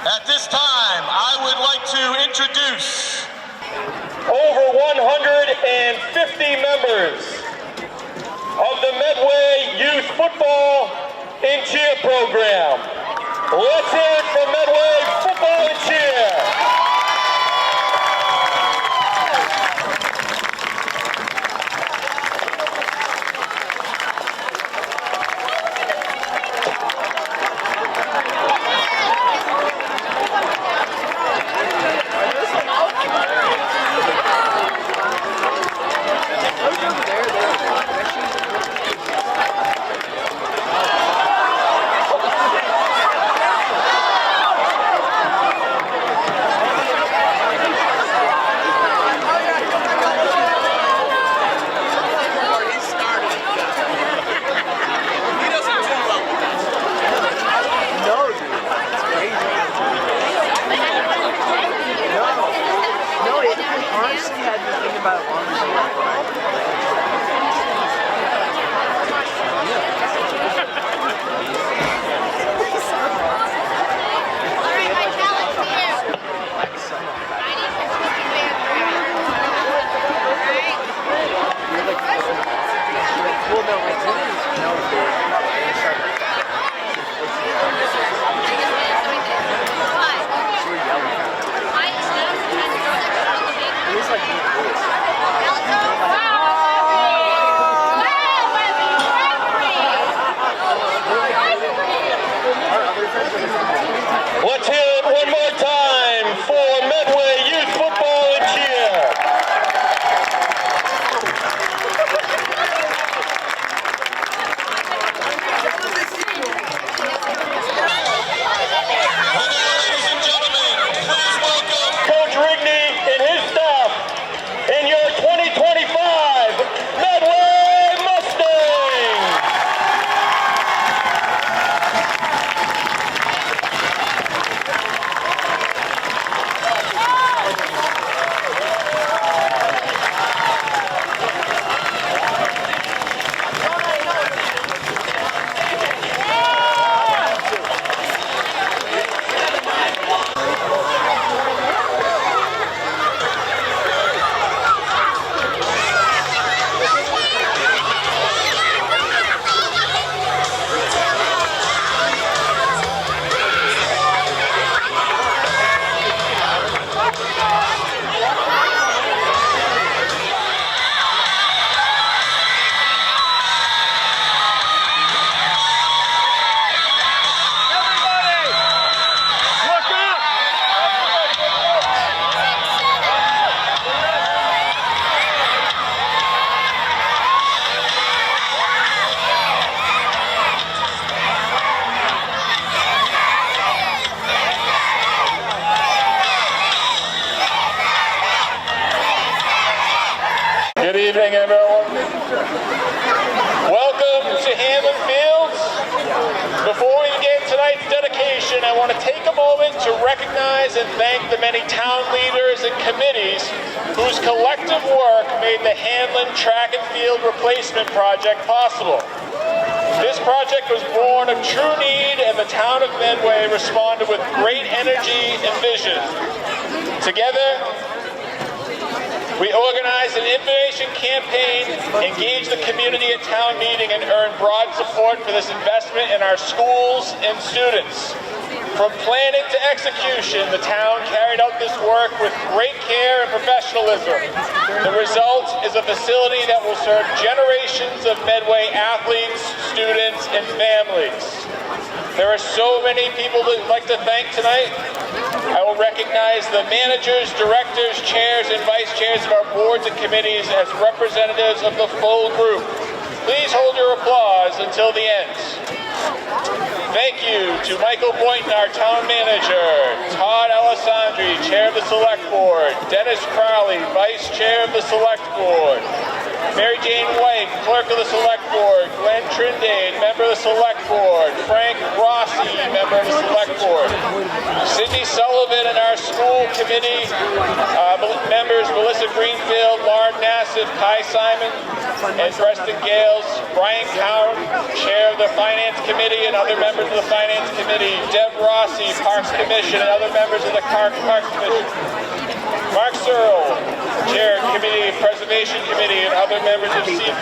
At this time, I would like to introduce over 150 members of the Medway Youth Football and Cheer program. Let's hear it for Medway Football and Cheer. It's like take a moment to recognize and thank the many town leaders and committees whose collective work made the Hanlon Track and Field Replacement Project possible. This project was born of true need, and the town of Medway responded with great energy and vision. Together, we organized an information campaign, engaged the community at town meeting, and earned broad support for this investment in our schools and students. From planning to execution, the town carried out this work with great care and professionalism. The result is a facility that will serve generations of Medway athletes, students, and families. There are so many people that I'd like to thank tonight. I will recognize the managers, directors, chairs, and vice chairs of our boards and committees as representatives of the full group. Please hold your applause until the end. Thank you to Michael Boynton, our town manager, Todd Alessandri, chair of the select board, Dennis Crowley, vice chair of the select board, Mary Jane White, clerk of the select board, Glenn Trindade, member of the select board, Frank Rossi, member of the select board, Cindy Sullivan and our school committee members, Melissa Greenfield, Lauren Nassif, Kai Simon, and Preston Gales, Brian Cowan, chair of the finance committee, and other members of the finance committee, Deb Rossi, Parks Commission, and other members of the Parks Commission, Mark Searle, chair of Committee Preservation Committee, and other members of CPC.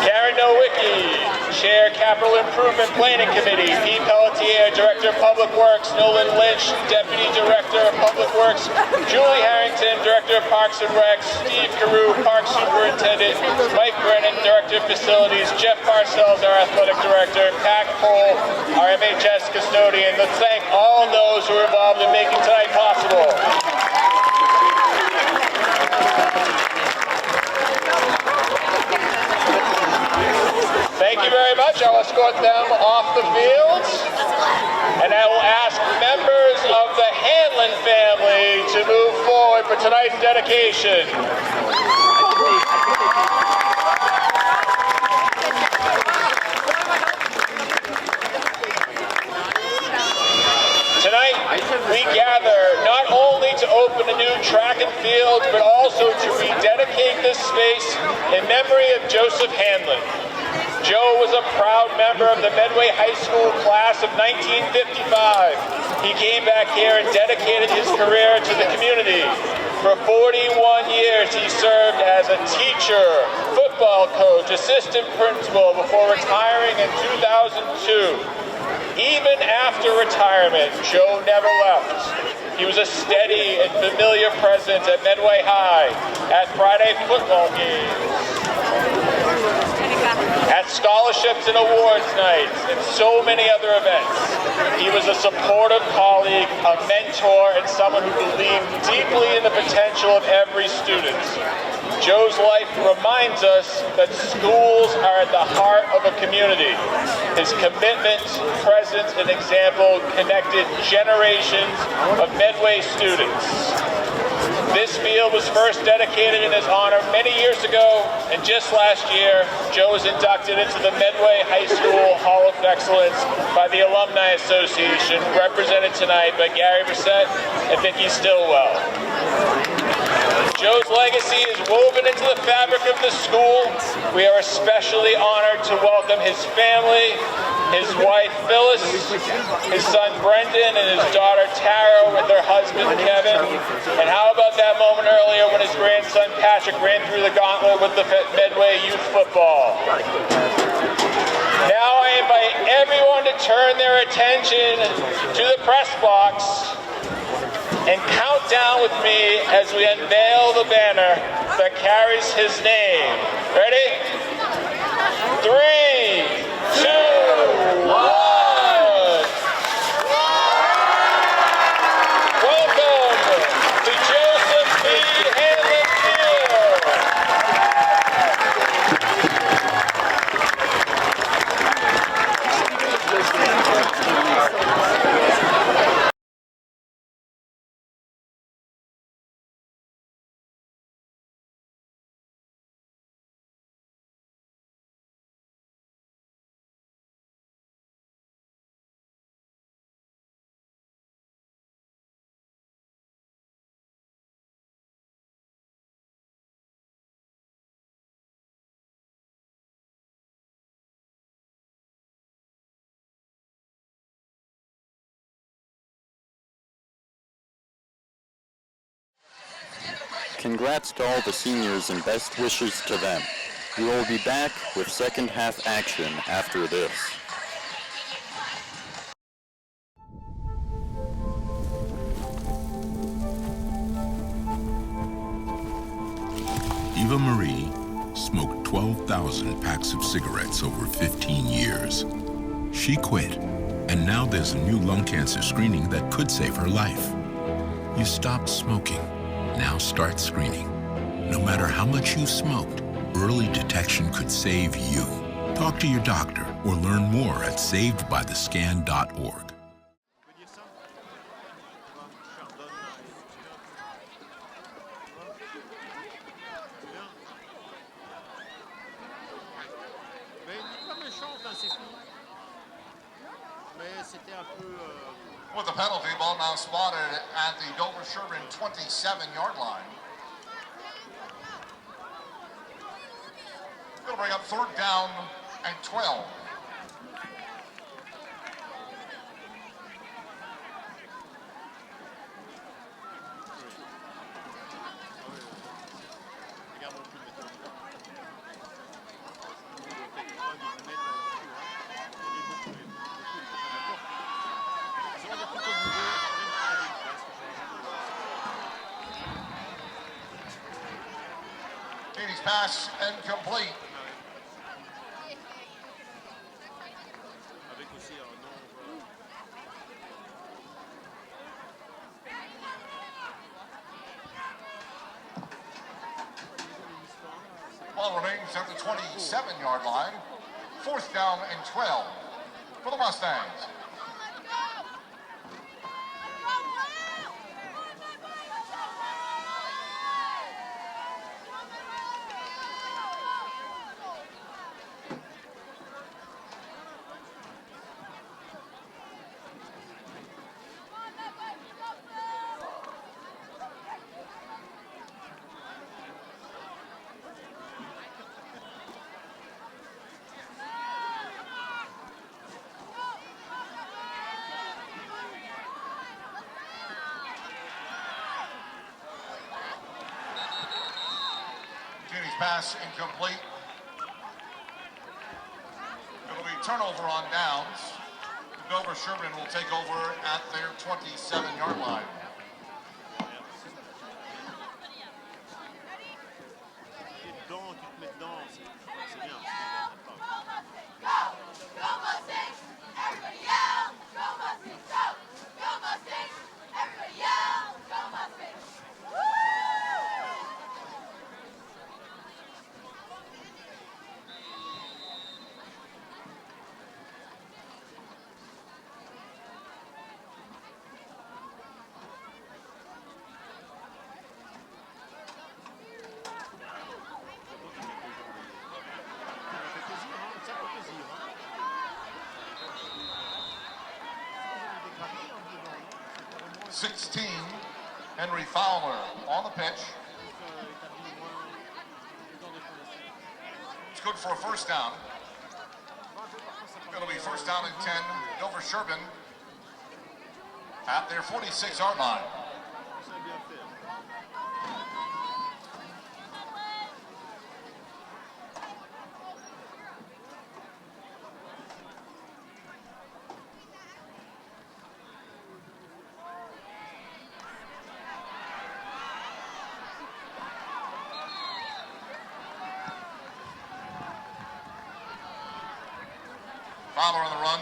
Karen Nowicki, Chair Capital Improvement Planning Committee, Pete Pelletier, Director of Public Works, Nolan Lynch, Deputy Director of Public Works, Julie Harrington, Director of Parks and Recs, Steve Carew, Park Superintendent, Mike Brennan, Director of Facilities, Jeff Parcells, our Athletic Director, Pat Cole, our MHS custodian. Let's thank all those who are involved in making tonight possible. Thank you very much. I'll escort them off the field, and I will ask members of the Hanlon family to move forward for tonight's dedication. Tonight, we gather not only to open a new track and field, but also to rededicate this space in memory of Joseph Hanlon. Joe was a proud member of the Medway High School class of 1955. He came back here and dedicated his career to the community. For 41 years, he served as a teacher, football coach, assistant principal before retiring in 2002. Even after retirement, Joe never left. He was a steady and familiar presence at Medway High, at Friday football games, at scholarships and awards nights, and so many other events. He was a supportive colleague, a mentor, and someone who believed deeply in the potential of every student. Joe's life reminds us that schools are at the heart of a community. His commitment, presence, and example connected generations of Medway students. This field was first dedicated in his honor many years ago, and just last year, Joe was inducted into the Medway High School Hall of Excellence by the Alumni Association, represented tonight by Gary Brissett and Vicki Stillwell. Joe's legacy is woven into the fabric of the school. We are especially honored to welcome his family, his wife Phyllis, his son Brendan, and his daughter Tara with their husband Kevin. And how about that moment earlier when his grandson Patrick ran through the gauntlet with the Medway youth football. Now I invite everyone to turn their attention to the press box and count down with me as we unveil the banner that carries his name. Ready? 3, 2, 1. Congrats to all the seniors and best wishes to them. We will be back with second half action after this. Eva Marie smoked 12,000 packs of cigarettes over 15 years. She quit, and now there's a new lung cancer screening that could save her life. You stopped smoking. Now start screening. No matter how much you smoked, early detection could save you. Talk to your doctor or learn more at savedbythescan.org. With the penalty, ball now spotted at the Dover-Sherborn 27-yard line. Going to bring up third down and 12. Pass incomplete. Ball remains at the 27-yard line. Fourth down and 12 for the Mustangs. Pass incomplete. It'll be turnover on downs. Dover-Sherborn will take over at their 27-yard line. Henry Fowler on the pitch. It's good for a first down. It'll be first down and 10. Dover-Sherborn at their 46-yard line. Fowler on the run.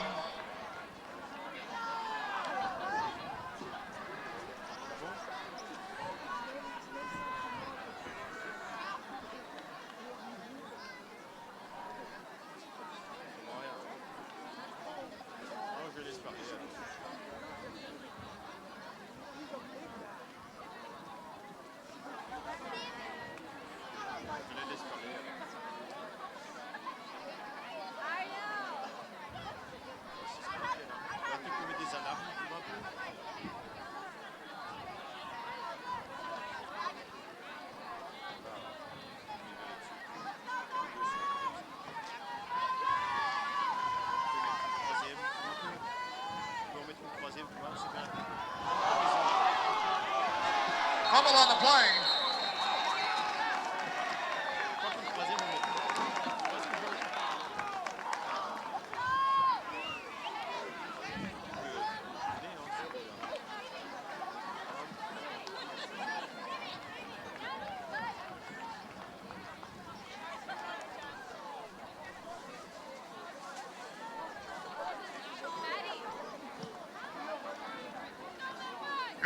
Fumble on the play.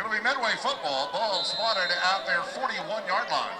Going to be Medway football. Ball spotted at their 41-yard line.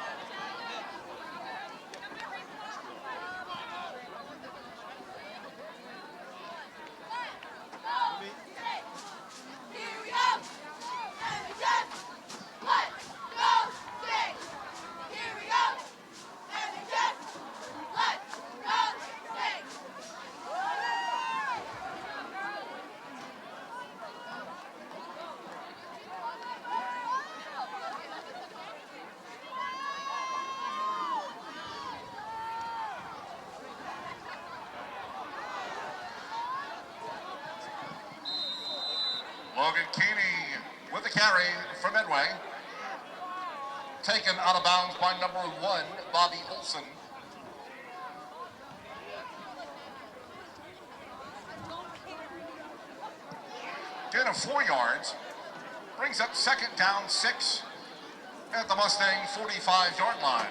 Logan Keeney with the carry for Medway. Taken out of bounds by number 1, Bobby Olson. Gain of 4 yards. Brings up second down 6 at the Mustang 45-yard line.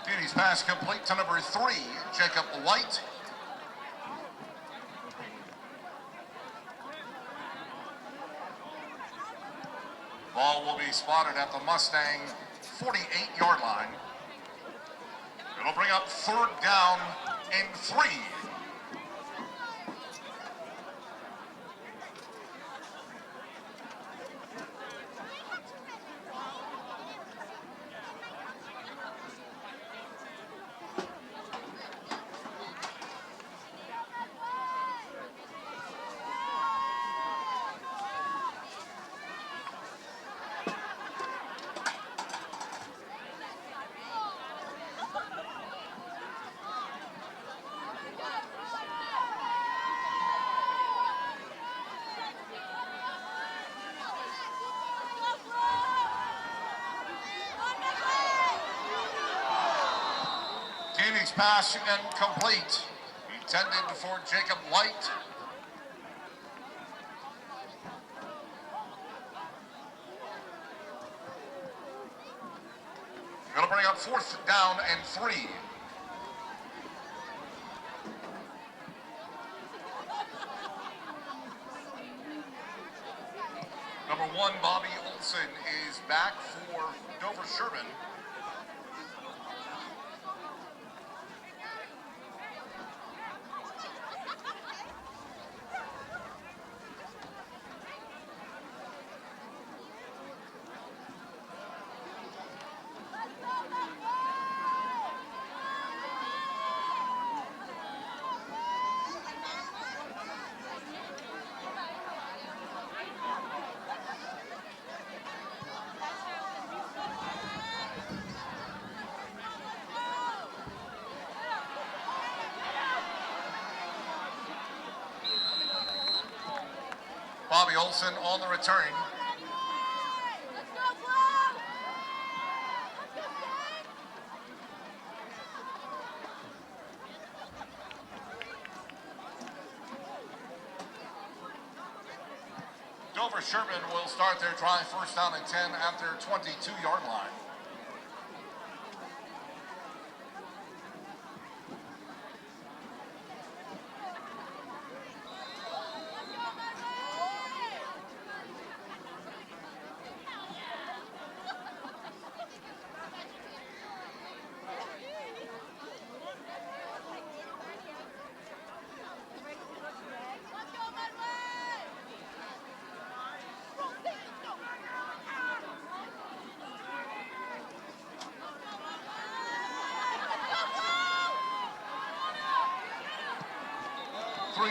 Keeney's pass complete to number 3, Jacob White. Ball will be spotted at the Mustang 48-yard line. It'll bring up third down and 3. Keeney's pass incomplete. Intended for Jacob White. It'll bring up fourth down and 3. Number 1, Bobby Olson, is back for Dover-Sherborn. Bobby Olson on the return. Dover-Sherborn will start their drive first down and 10 at their 22-yard line.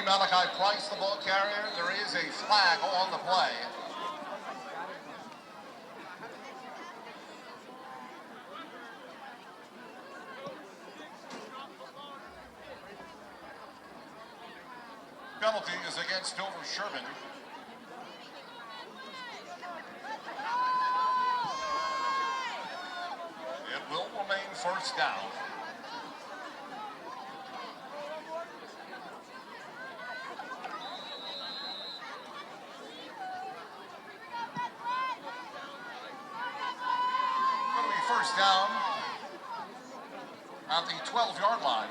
Malachi Price, the ball carrier. There is a flag on the play. Penalty is against Dover-Sherborn. It will remain first down. first down at the 12-yard line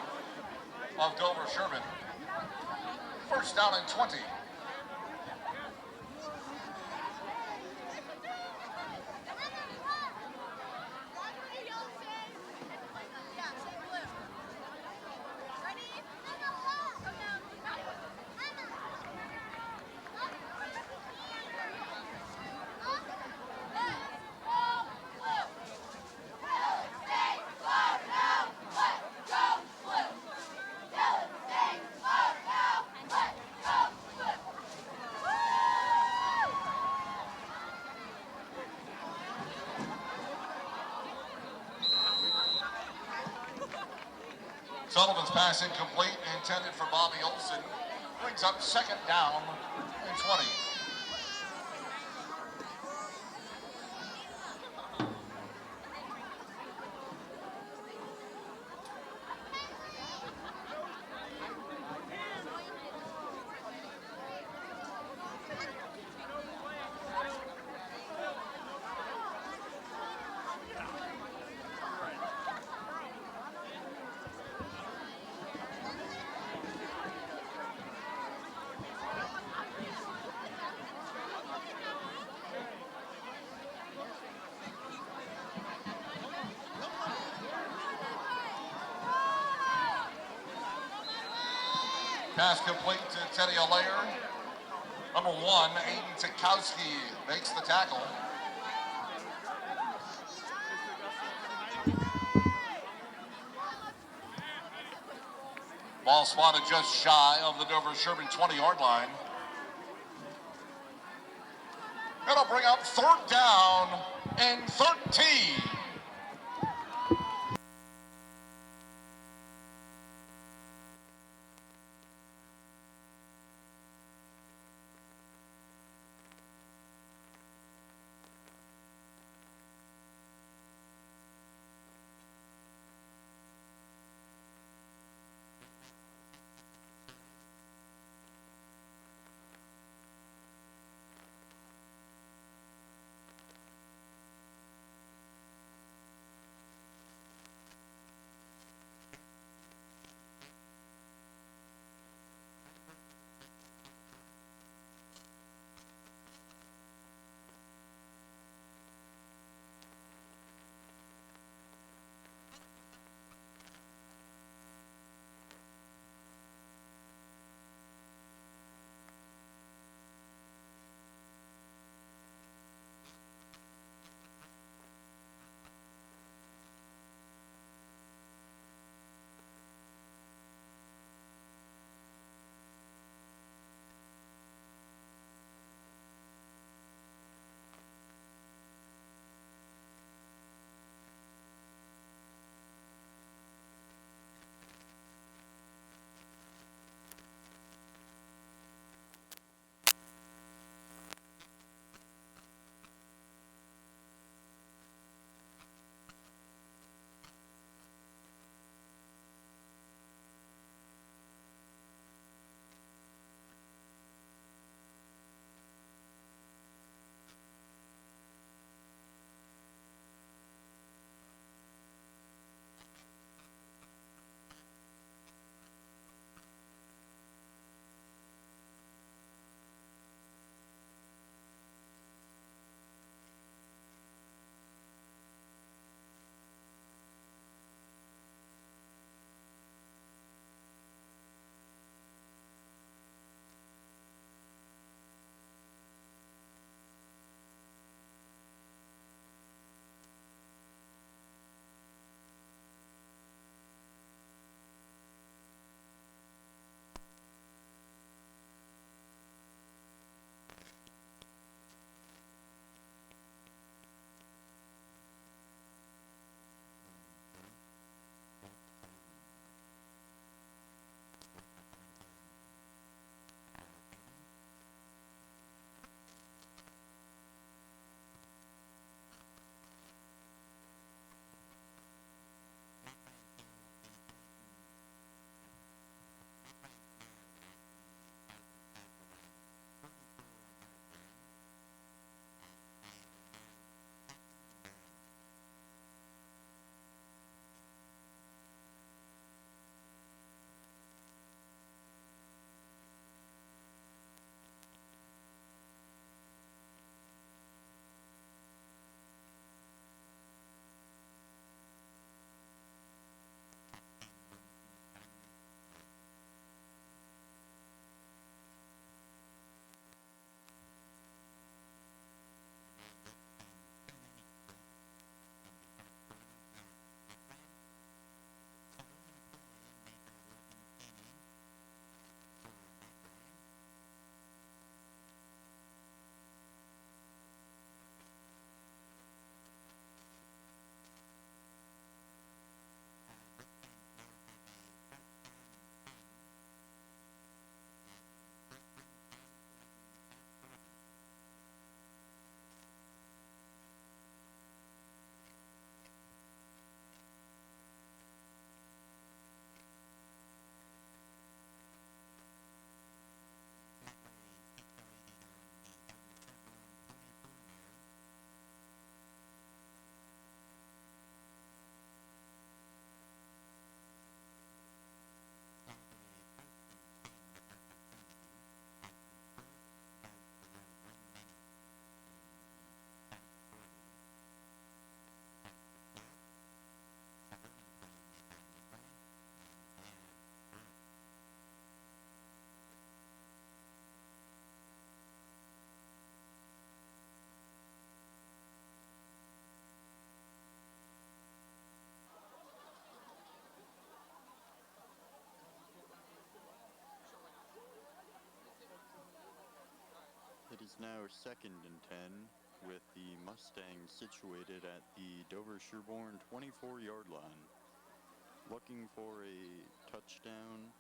of Dover-Sherborn. First down and 20. Sullivan's pass incomplete, intended for Bobby Olson. Brings up second down and 20. Pass complete to Teddy Allaire. Number 1, Aiden Tikowski makes the tackle. Ball spotted just shy of the Dover-Sherborn 20-yard line. It'll bring up third down and 13. is now 2nd and 10 with the Mustangs situated at the Dover-Sherborn 24-yard line. Looking for a touchdown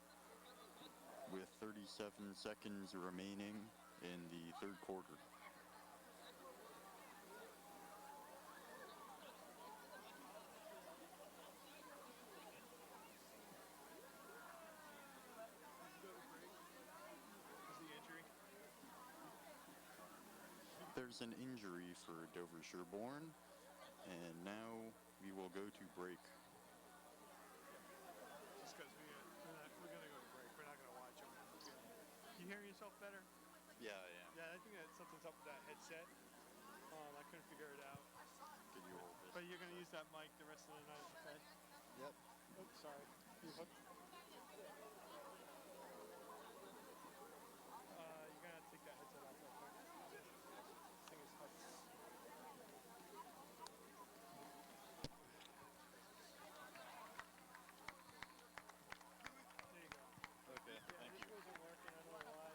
with 37 seconds remaining in the third quarter. There's an injury for Dover-Sherborn, and now we will go to break. Just because we're going to go to break. We're not going to watch them. Can you hear yourself better? Yeah, I am. Yeah, I think that something's up with that headset. I couldn't figure it out. Could you hold this? But you're going to use that mic the rest of the night, okay? Yep. Oops, sorry. You hooked? You're going to have to take that headset off real quick. This thing is heavy. There you go. Okay, thank you. This wasn't working, I don't know why.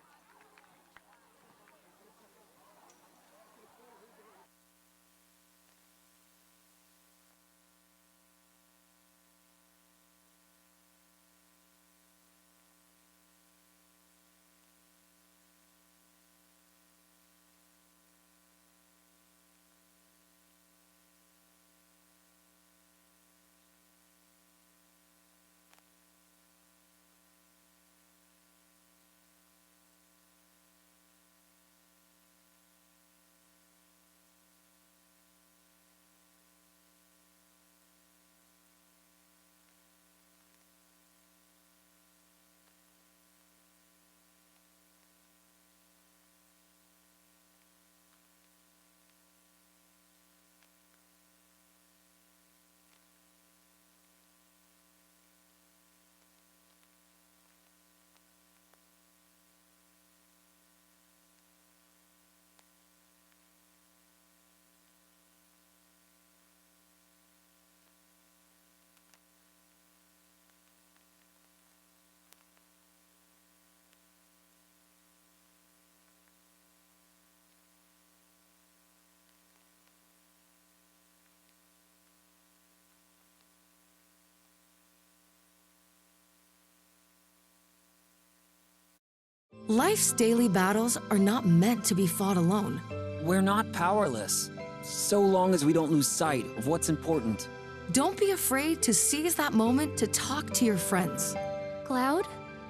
Life's daily battles are not meant to be fought alone. We're not powerless, so long as we don't lose sight of what's important. Don't be afraid to seize that moment to talk to your friends. Cloud,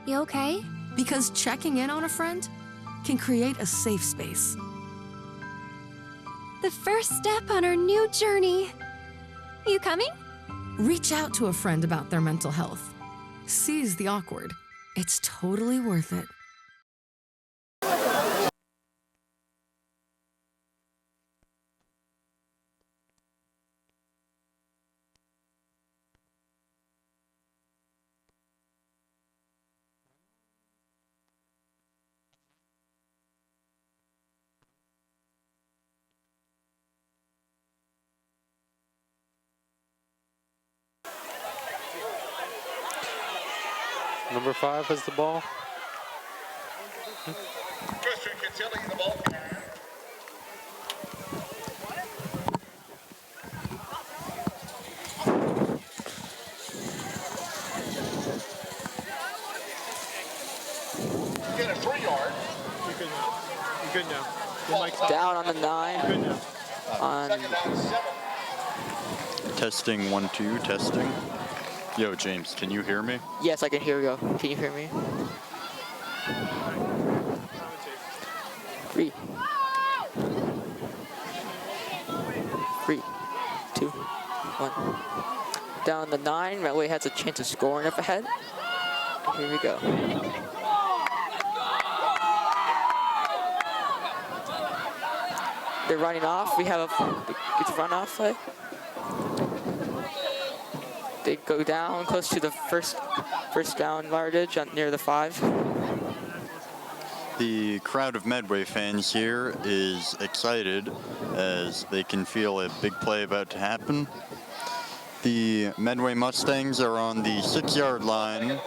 you okay? Because checking in on a friend can create a safe space. The first step on our new journey. You coming? Reach out to a friend about their mental health. Seize the awkward. It's totally worth it. Number 5 has the ball. Christian Catilli, the ball carrier. Get a 3-yard. You're good now. You're good now. Your mic's off. Down on the 9. You're good now. Second down, 7. Testing 1 2 testing. Yo, James, can you hear me? Yes, I can hear you. Can you hear me? 3. 3, 2, 1. Down the 9. Medway has a chance of scoring up ahead. Here we go. They're running off. We have a runoff play. They go down close to the first down yardage near the 5. The crowd of Medway fans here is excited as they can feel a big play about to happen. The Medway Mustangs are on the 6-yard line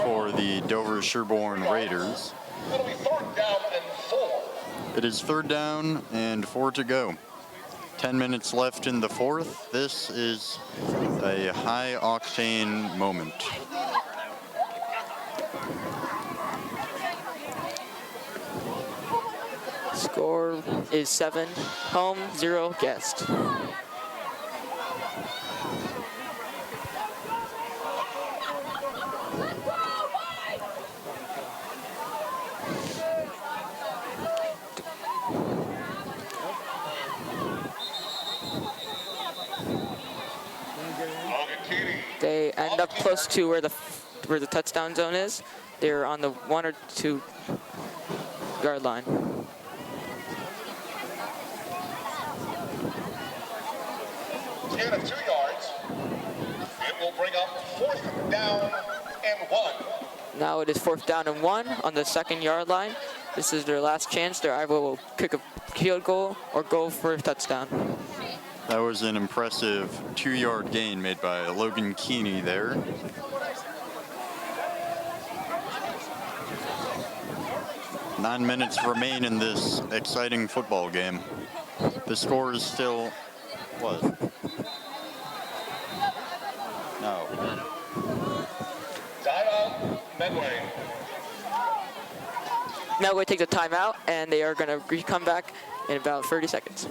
for the Dover-Sherborn Raiders. It'll be 3rd down and 4. It is 3rd down and 4 to go. 10 minutes left in the 4th. This is a high-octane moment. Score is 7 home, 0 guest. They end up close to where the touchdown zone is. They're on the 1 or 2 yard line. Gain of 2 yards. It will bring up 4th down and 1. Now it is 4th down and 1 on the 2nd yard line. This is their last chance. They either will kick a field goal or go for a touchdown. That was an impressive 2-yard gain made by Logan Keeney there. Nine minutes remain in this exciting football game. The score is still, what? No. Timeout, Medway. Medway takes a timeout, and they are going to come back in about 30 seconds.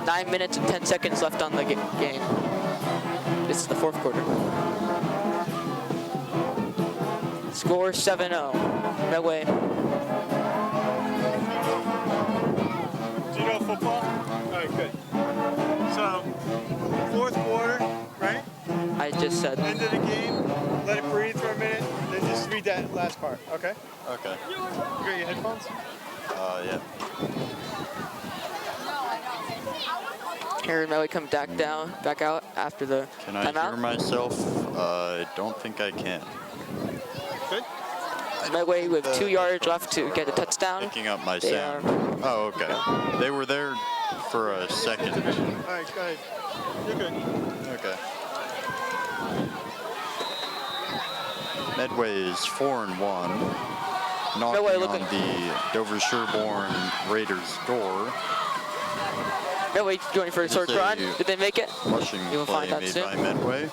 Nine minutes and 10 seconds left on the game. This is the 4th quarter. Score 7-0. Medway. Do you know football? All right, good. So, 4th quarter, right? I just said. End of the game, let it breathe for a minute, then just read that last part, okay? Okay. You got your headphones? Yeah. Here Medway come back out after the Can I timeout. hear myself? I don't think I can. Good. Medway with 2 yards left to get a touchdown. Picking up my They sound. Oh, okay. They were there for a second. All right, go ahead. You're good. Okay. Medway is 4-1. Knocking on the Dover-Sherborn Raiders' door. Medway going for a short run. Did they make it? Rushing You will play find out made soon. by Medway.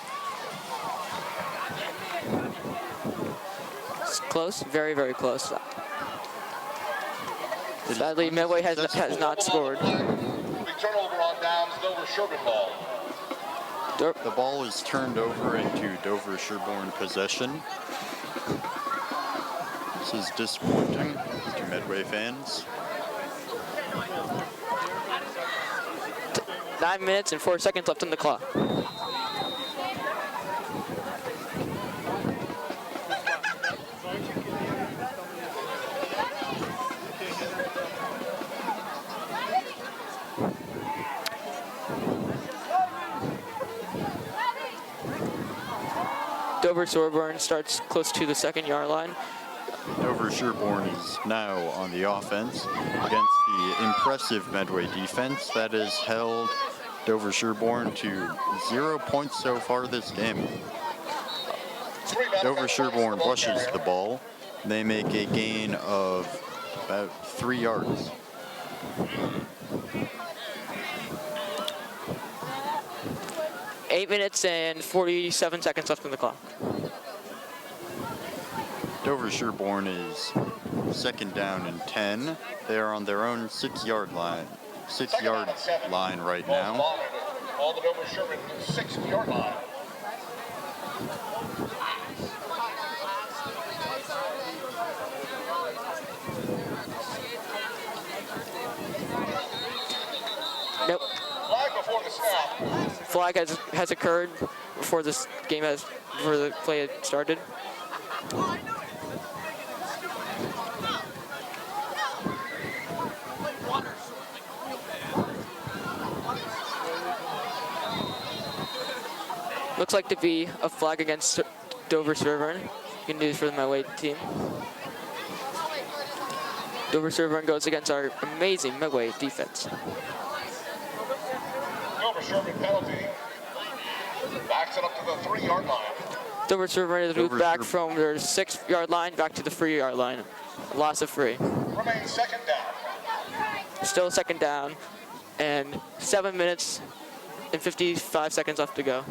It's close, very, very close. Sadly, Medway has not scored. The turnover on downs, Dover-Sherborn ball. The ball is turned over into Dover-Sherborn possession. This is disappointing to Medway fans. 9 minutes and 4 seconds left on the clock. Dover-Sherborn starts close to the 2nd yard line. Dover-Sherborn is now on the offense against the impressive Medway defense that has held Dover-Sherborn to 0 points so far this game. Dover-Sherborn rushes the ball. They make a gain of about 3 yards. Eight minutes and 47 seconds left on the clock. Dover-Sherborn is 2nd down and 10. They are on their own 6-yard line. 6-yard line right now. On the Dover-Sherborn 6-yard line. Nope. Flag before the snap. Flag has occurred before this game before the play had started. Looks like to be a flag against Dover-Sherborn. Good news for the Medway team. Dover-Sherborn goes against our amazing Medway defense. Dover-Sherborn penalty. Backs it up to the 3-yard line. Dover-Sherborn is moved back from their 6-yard line back to the 3-yard line. Loss of 3. Remains second down. Still second down, and 7 minutes and 55 seconds left to go.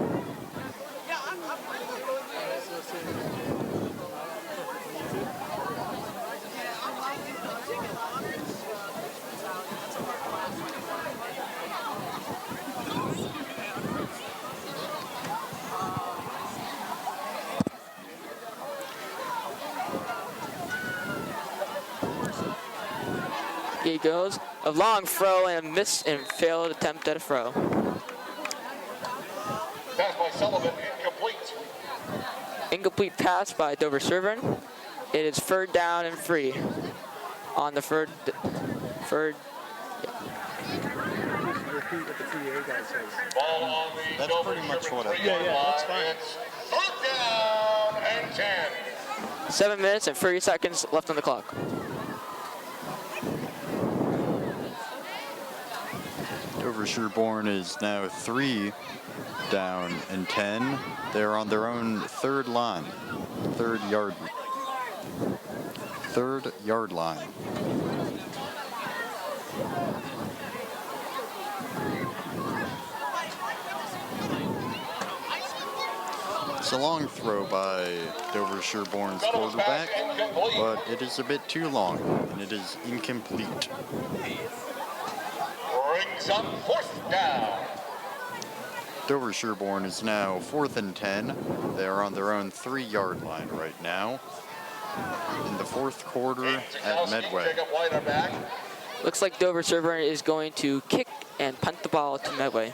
Here he goes. A long throw and a miss and failed attempt at a throw. Pass by Sullivan, incomplete. Incomplete pass by Dover-Sherborn. It is 3rd down and 3 on the third. Ball on the That's pretty much what I Yeah, that's fine. It's 3rd down and 10. 7 minutes and 30 seconds left on the clock. Dover-Sherborn is now 3 down and 10. They're on their own 3rd line, 3rd yard line. It's a long throw by Dover-Sherborn's quarterback, but it is a bit too long, and it is incomplete. Brings up 4th down. Dover-Sherborn is now 4th and 10. They are on their own 3-yard line right now in the 4th quarter at Medway. Looks like Dover-Sherborn is going to kick and punt the ball to Medway.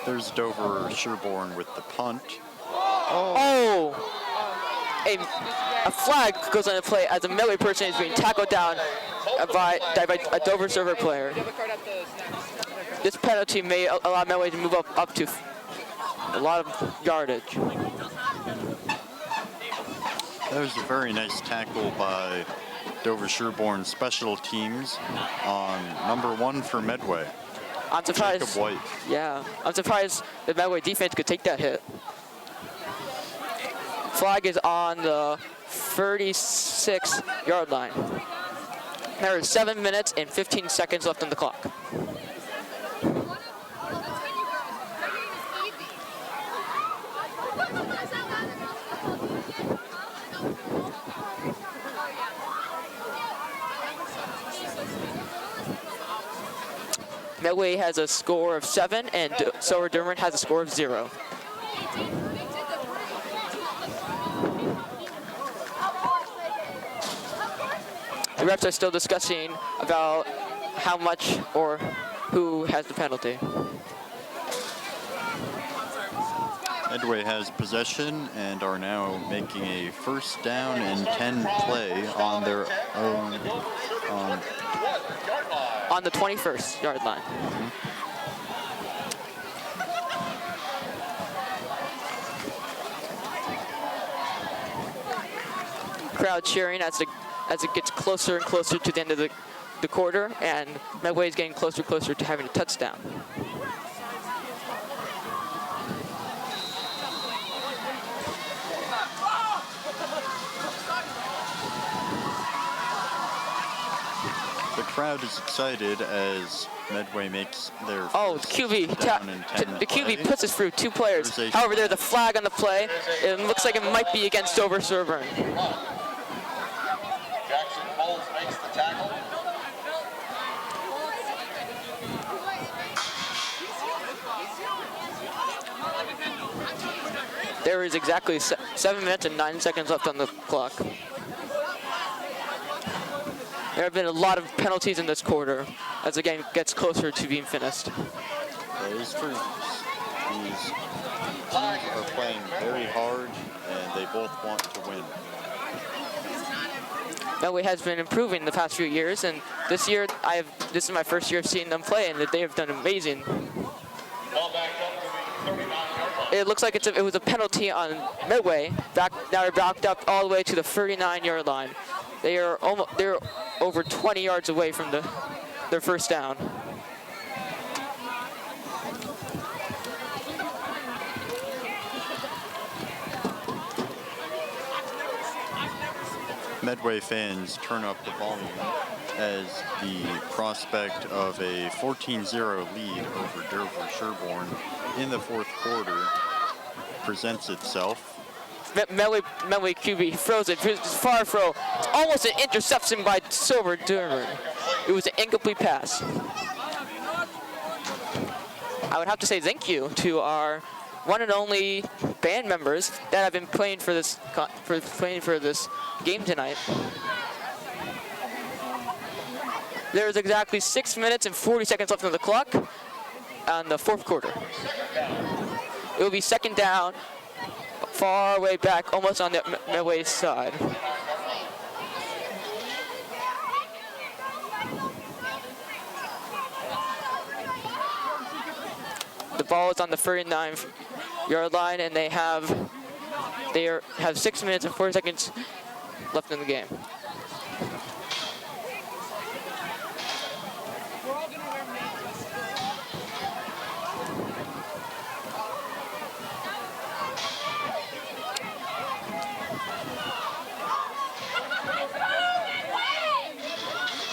There's Dover-Sherborn with the punt. Oh! A flag goes on the play as a Medway person is being tackled down by a Dover-Sherborn player. This penalty may allow Medway to move up to a lot of yardage. That was a very nice tackle by Dover-Sherborn special teams on number 1 for Medway. I'm surprised. Jacob White. Yeah, I'm surprised the Medway defense could take that hit. Flag is on the 36-yard line. There is 7 minutes and 15 seconds left on the clock. Medway has a score of 7, and Dover-Sherborn has a score of 0. The refs are still discussing about how much or who has the penalty. Medway has possession and are now making a 1st down and 10 play on their own on the 21st yard line. Crowd cheering as it gets closer and closer to the end of the quarter, and Medway is getting closer and closer to having a touchdown. The crowd is excited as Medway makes their the QB puts us through 2 players. However, there's a flag on the play. It looks like it might be against Dover-Sherborn. Jackson Bowles makes the tackle. There is exactly 7 minutes and 9 seconds left on the clock. There have been a lot of penalties in this quarter as the game gets closer to being finished. That is true. These teams are playing very hard, and They both want to win. Medway has been improving the past few years, and this year this is my first year of seeing them play, and they have done amazing. It looks like it was a penalty on Medway. Now they're backed up all the way to the 39-yard line. They're over 20 yards away from their first down. Medway fans turn up the volume as the prospect of a 14-0 lead over Dover-Sherborn in the fourth quarter presents itself. Medway QB throws it, far throw. It's almost an interception by Dover-Sherborn. It was an incomplete pass. I would have to say thank you to our one and only band members that have been playing for this game tonight. There's exactly 6 minutes and 40 seconds left on the clock on the fourth quarter. It will be second down, far way back, almost on the Medway side. The ball is on the 39-yard line, and they have 6 minutes and 40 seconds left in the game.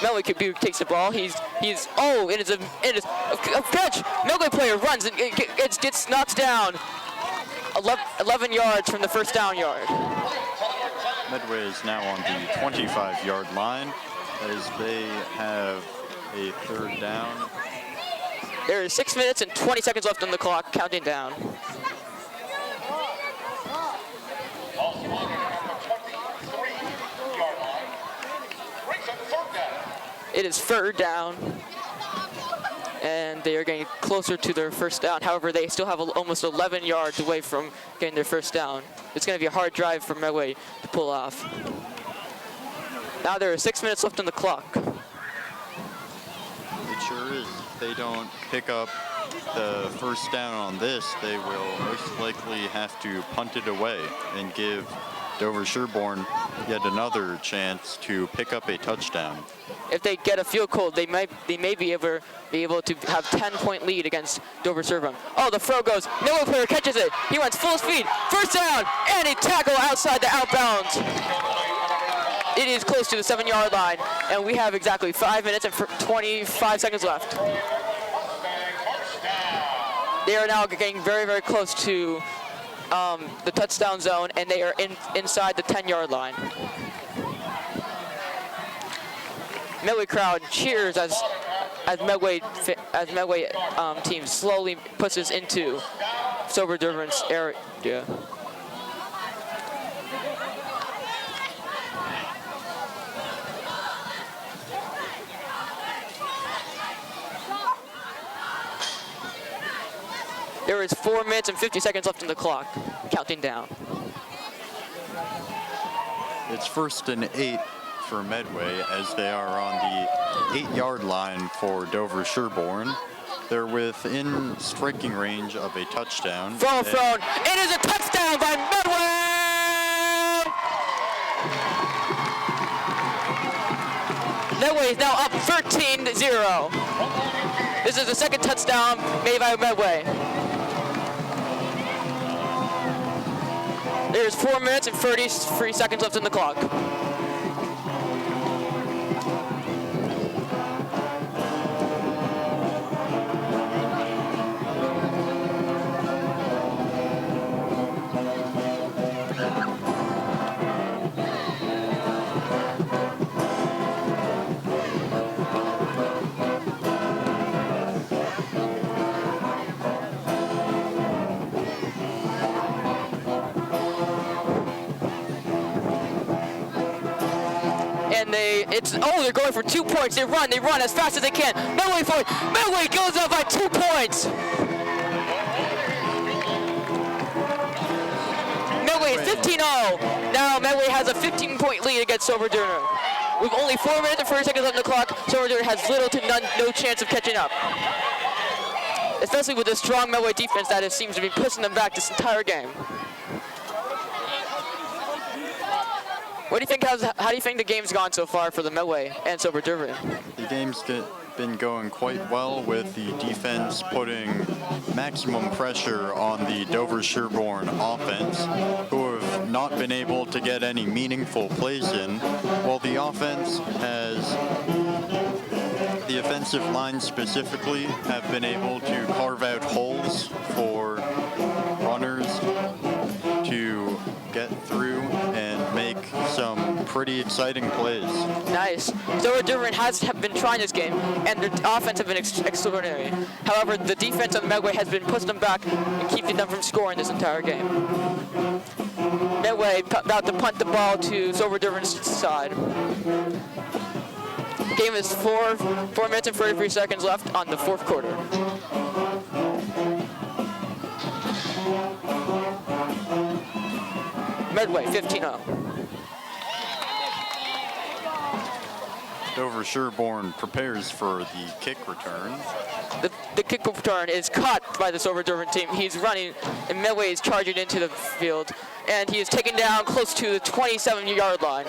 Medway takes the ball. It is a catch. Medway player runs and it gets knocked down 11 yards from the first down yard. Medway is now on the 25-yard line as they have a third down. There is 6 minutes and 20 seconds left on the clock, counting down. It is third down, and they are getting closer to their first down. However, they still have almost 11 yards away from getting their first down. It's going to be a hard drive for Medway to pull off. Now there are 6 minutes left on the clock. It sure is. If they don't pick up the first down on this, they will most likely have to punt it away and give Dover-Sherborn yet another chance to pick up a touchdown. If they get a field goal, they may be able to have 10-point lead against Dover-Sherborn. Oh, the throw goes. Medway player catches it. He runs full speed. First down, and a tackle outside the outbounds. It is close to the 7-yard line, and we have exactly 5 minutes and 25 seconds left. They are now getting very, very close to the touchdown zone, and they are inside the 10-yard line. Medway crowd cheers as Medway team slowly pushes into Dover-Sherborn's area. There is 4 minutes and 50 seconds left on the clock, counting down. It's 1st and 8 for Medway as they are on the 8-yard line for Dover-Sherborn. They're within striking range of a touchdown. Thrown. It is a touchdown by Medway! Medway is now up 13-0. This is the second touchdown made by Medway. There's 4 minutes and 33 seconds left in the clock. They're going for 2 points. They run as fast as they can. Medway goes up by 2 points. Medway is 15-0. Now Medway has a 15-point lead against Dover-Sherborn. With only 4 minutes and 40 seconds left on the clock, Dover-Sherborn has little to no chance of catching up. Especially with the strong Medway defense that it seems to be pushing them back this entire game. What do you think? How do you think the game's gone so far for the Medway and Dover-Sherborn? The game's been going quite well, with the defense putting maximum pressure on the Dover-Sherborn offense, who have not been able to get any meaningful plays in, while the offense has, the offensive line specifically, have been able to carve out holes for runners to get through and make some pretty exciting plays. Nice. Dover-Sherborn has been trying this game, and their offense have been extraordinary. However, the defense of Medway has been pushing them back and keeping them from scoring this entire game. Medway about to punt the ball to Dover-Sherborn's side. Game is 4 minutes and 33 seconds left on the fourth quarter. Medway 15-0. Dover-Sherborn prepares for the kick return. The kick return is caught by the Dover-Sherborn team. He's running, and Medway is charging into the field, and he is taken down close to the 27-yard line.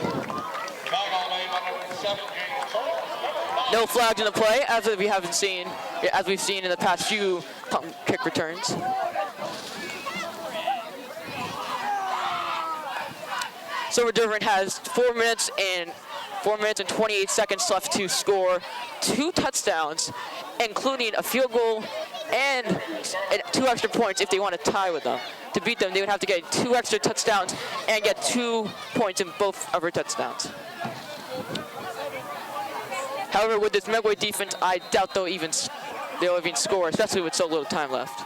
No flags in the play, as we've seen in the past few kick returns. Dover-Sherborn has 4 minutes and 28 seconds left to score 2 touchdowns, including a field goal and 2 extra points if they want to tie with them. To beat them, they would have to get 2 extra touchdowns and get 2 points in both of their touchdowns. However, with this Medway defense, I doubt they'll even score, especially with so little time left.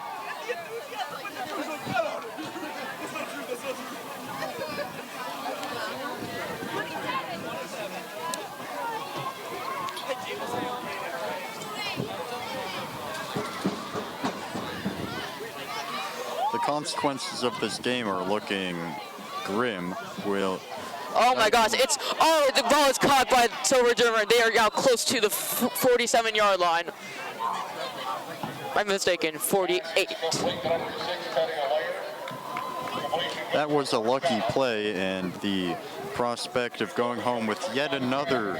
The consequences of this game are looking grim. Oh my gosh, the ball is caught by Dover-Sherborn. They are now close to the 47-yard line. I'm mistaken, 48. That was a lucky play, and the prospect of going home with yet another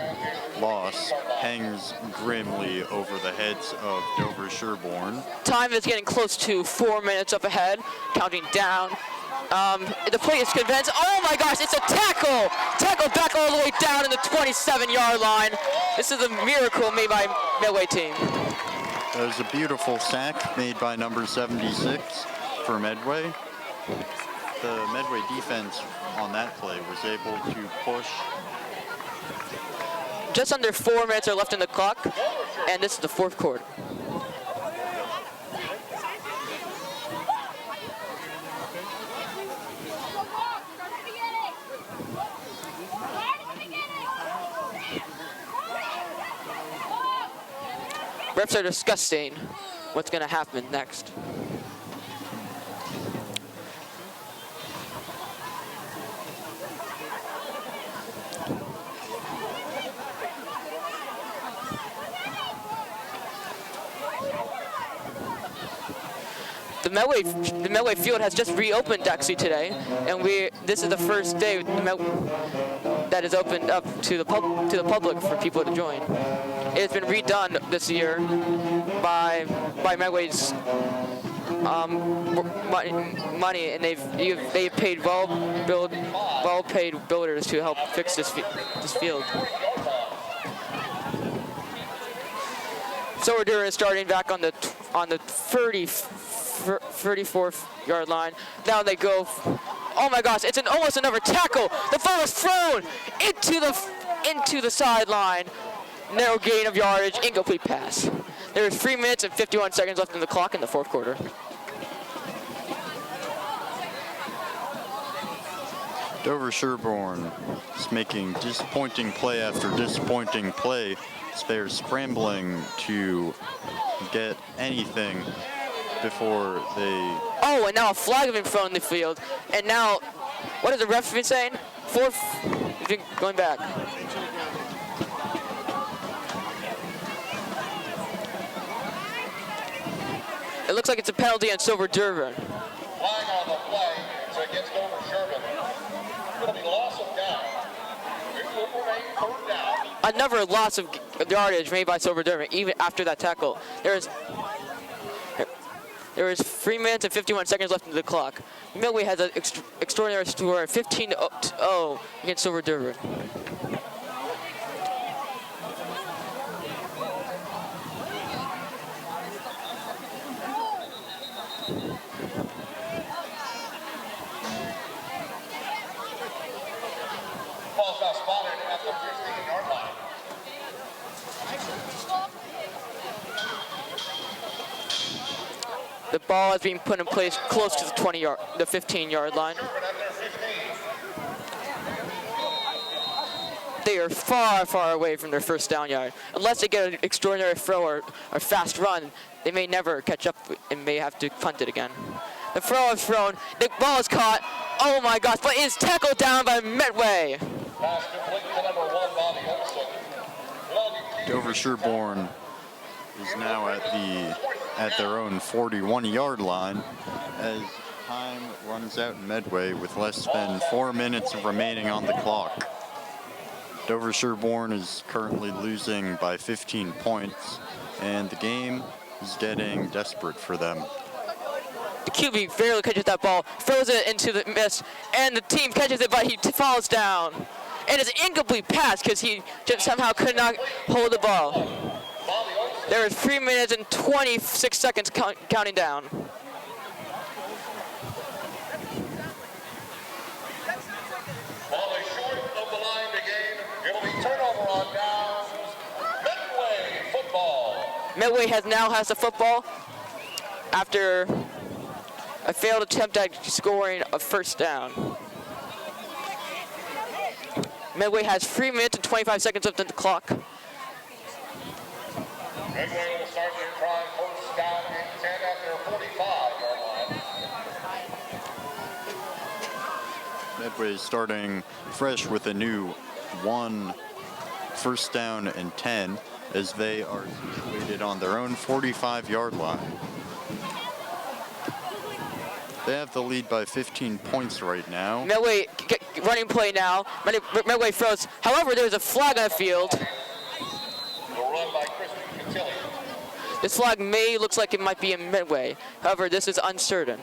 loss hangs grimly over the heads of Dover-Sherborn. Time is getting close to 4 minutes up ahead, counting down. The play is convinced. Oh my gosh, it's a tackle! Tackle back all the way down in the 27-yard line. This is a miracle made by Medway team. That was a beautiful sack made by number 76 for Medway. The Medway defense on that play was able to push. Just under 4 minutes are left in the clock, and this is the fourth quarter. Refs are discussing what's going to happen next. The Medway field has just reopened actually today, and this is the first day that is opened up to the public for people to join. It has been redone this year by Medway's money, and they've paid well-paid builders to help fix this field. Dover-Sherborn is starting back on the 34-yard line. Now they go. Oh my gosh! It's almost another tackle. The ball is thrown into the sideline. Narrow gain of yardage, incomplete pass. There is 3 minutes and 51 seconds left in the clock in the fourth quarter. Dover-Sherborn is making disappointing play after disappointing play. They're scrambling to get anything before they... Oh, and now a flag has been thrown in the field, and now What is the ref been saying? Fourth. He's been going back. It looks like it's a penalty on Dover-Sherborn. Flag on the play. It's against Dover-Sherborn. It'll be loss of down. It will remain third down. Another loss of yardage made by Dover-Sherborn even after that tackle. There is 3 minutes and 51 seconds left in the clock. Medway has an extraordinary score, 15-0 against Dover-Sherborn. Ball's now spotted at the 15-yard line. The ball is being put in place close to the 15-yard line. They are far, far away from their first down yard. Unless they get an extraordinary throw or fast run, they may never catch up and may have to punt it again. The throw is thrown, the ball is caught. Oh my gosh, but it's tackled down by Medway. Pass complete to number 1, Bobby Olson. Dover-Sherborn is now at their own 41-yard line as time runs out in Medway with less than 4 minutes remaining on the clock. Dover-Sherborn is currently losing by 15 points, and the game is getting desperate for them. The QB barely catches that ball, throws it into the miss, and the team catches it, but he falls down. And it's an incomplete pass because he just somehow could not hold the ball. There is 3 minutes and 26 seconds counting down. Ball is short of the line to gain. It'll be turnover on downs. Medway football. Medway now has the football after a failed attempt at scoring a first down. Medway has 3 minutes and 25 seconds left on the clock. Medway will start their try first down and 10 at their 45-yard line. Medway is starting fresh with a new 1 first down and 10 as they are situated on their own 45-yard line. They have the lead by 15 points right now. Medway running play now. Medway throws. However, there's a flag on the field. This flag looks like it might be in Medway. However, this is uncertain.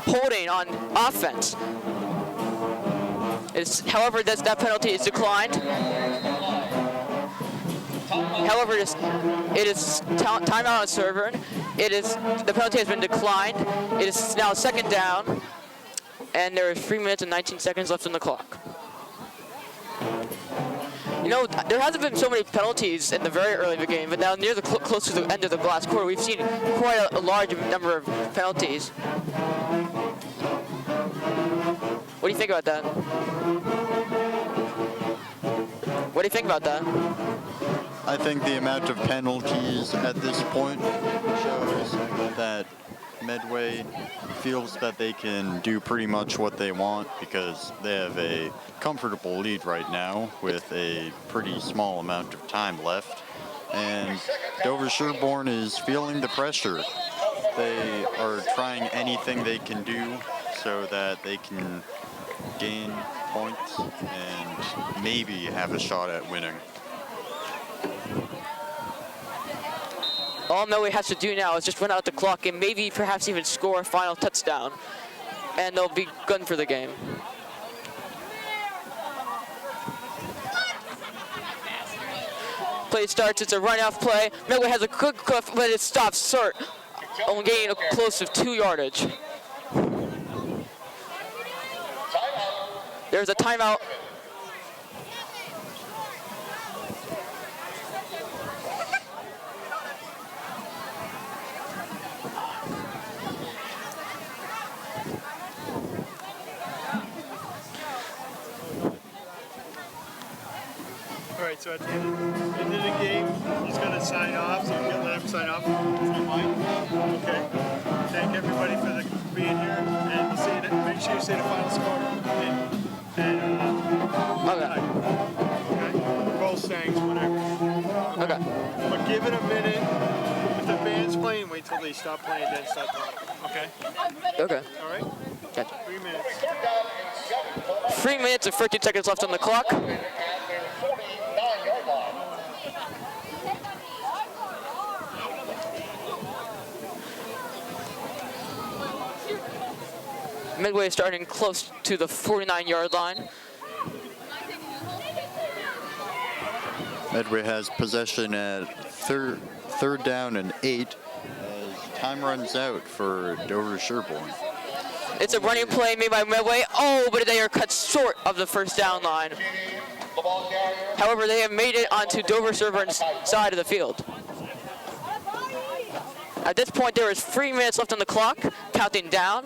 Holding on offense. However, that penalty is declined. However, it is timeout on Sherborn. The penalty has been declined. It is now second down, and there are 3 minutes and 19 seconds left on the clock. You know, there hasn't been so many penalties in the very early of the game, but now near close to the end of the last quarter, we've seen quite a large number of penalties. What do you think about that? What do you think about that? I think the amount of penalties at this point shows that Medway feels that they can do pretty much what they want because they have a comfortable lead right now with a pretty small amount of time left. And Dover-Sherborn is feeling the pressure. They are trying anything they can do so that they can gain points and maybe have a shot at winning. All Medway has to do now is just run out the clock and maybe perhaps even score a final touchdown. And they'll be good for the game. Play starts, it's a run-off play. Medway has a good cliff, but it stops short, only gaining a close of 2 yardage. There's a timeout. All right, so at the end end of the game, he's going to sign off, so you can let him sign off. Okay. Thank everybody for being here, and we'll say that. Make sure you say the final score. Okay. Both sayings, whatever. Okay. But give it a minute. If the band's playing, wait till they stop playing, then start talking. Okay? Okay. All right? Gotcha. 3 minutes. 3 minutes and 13 seconds left on the clock. Medway is starting close to the 49-yard line. Medway has possession at third down and 8 as time runs out for Dover-Sherborn. It's a running play made by Medway. Oh, but they are cut short of the first down line. However, they have made it onto Dover-Sherborn's side of the field. At this point, there is 3 minutes left on the clock, counting down.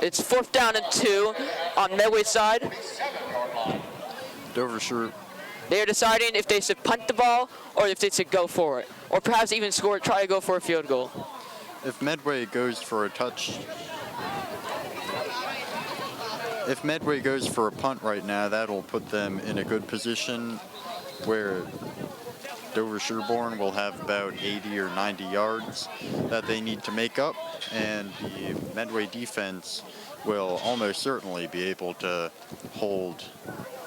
It's 4th down and 2 on Medway's side. Dover-Sherborn. They are deciding if they should punt the ball or if they should go for it, or perhaps even try to go for a field goal. If Medway goes for a punt right now, that'll put them in a good position where Dover-Sherborn will have about 80 or 90 yards that they need to make up, and the Medway defense will almost certainly be able to hold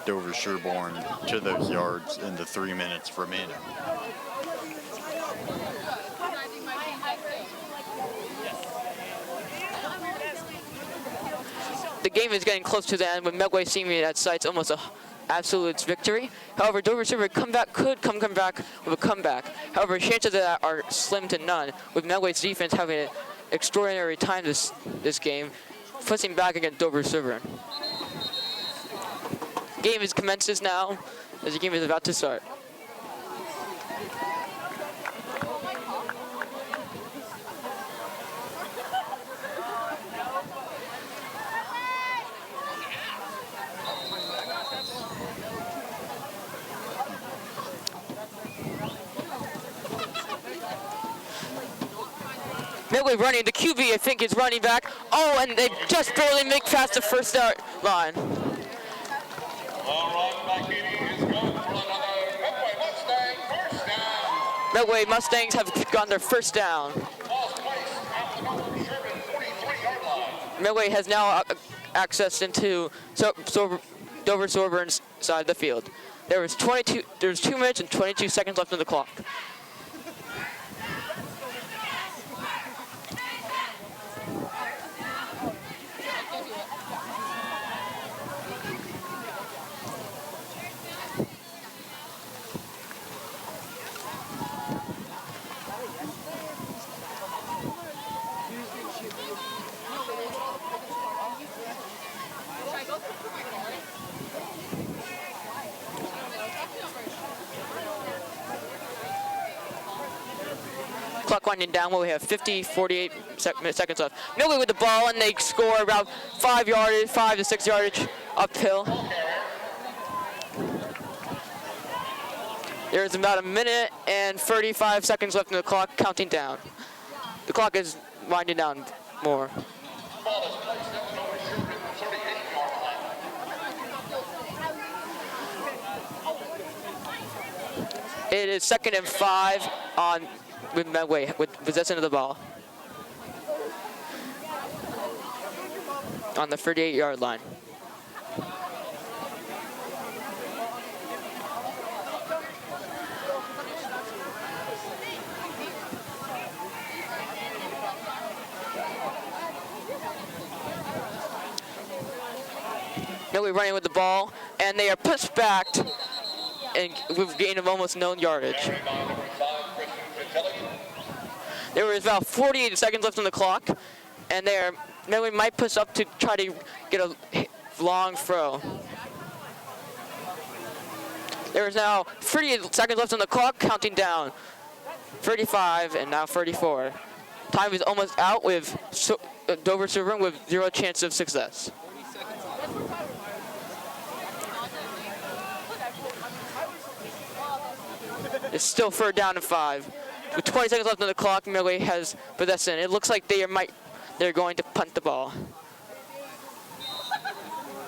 Dover-Sherborn to those yards in the 3 minutes remaining. The game is getting close to the end with Medway seeming at sights almost a absolute victory. However, Dover-Sherborn could come back with a comeback. However, chances of that are slim to none, with Medway's defense having an extraordinary time this game, pushing back against Dover-Sherborn. Game commences now, as the game is about to start. Medway running, the QB I think is running back. Oh, and they just barely make past the first start line. Medway Mustangs have gotten their first down. Medway has now access into Dover-Sherborn's side of the field. There's 2 minutes and 22 seconds left on the clock. Clock winding down where we have 48 seconds left. Medway with the ball, and they score about 5 to 6 yardage uphill. There's about 1 minute and 35 seconds left in the clock, counting down. The clock is winding down more. It is 2nd and 5 with Medway with possession of the ball on the 38-yard line. Medway running with the ball, and they are pushed back and with a gain of almost no yardage. There was about 48 seconds left on the clock, and Medway might push up to try to get a long throw. There is now 38 seconds left on the clock, counting down. 35 and now 34. Time is almost out with Dover-Sherborn with 0 chance of success. It's still 3rd down and 5. With 20 seconds left on the clock, Medway has possession. It looks like they're going to punt the ball.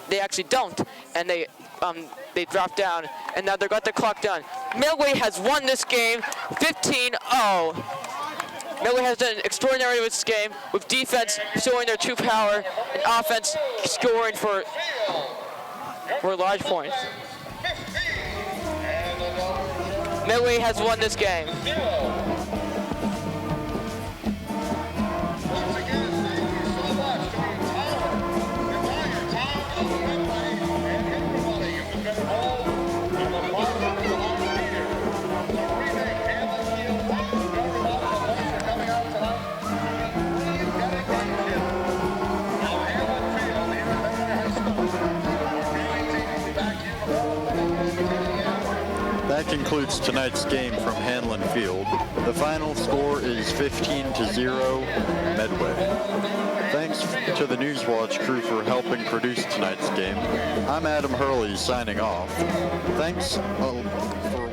They actually don't, and they drop down, and now they've got the clock done. Medway has won this game 15-0. Medway has done extraordinary with this game, with defense showing their true power, and offense scoring for large points. Medway has won this game. That concludes tonight's game from Hanlon Field. The final score is 15-0 Medway. Thanks to the Newswatch crew for helping produce tonight's game. I'm Adam Hurley signing off. Thanks for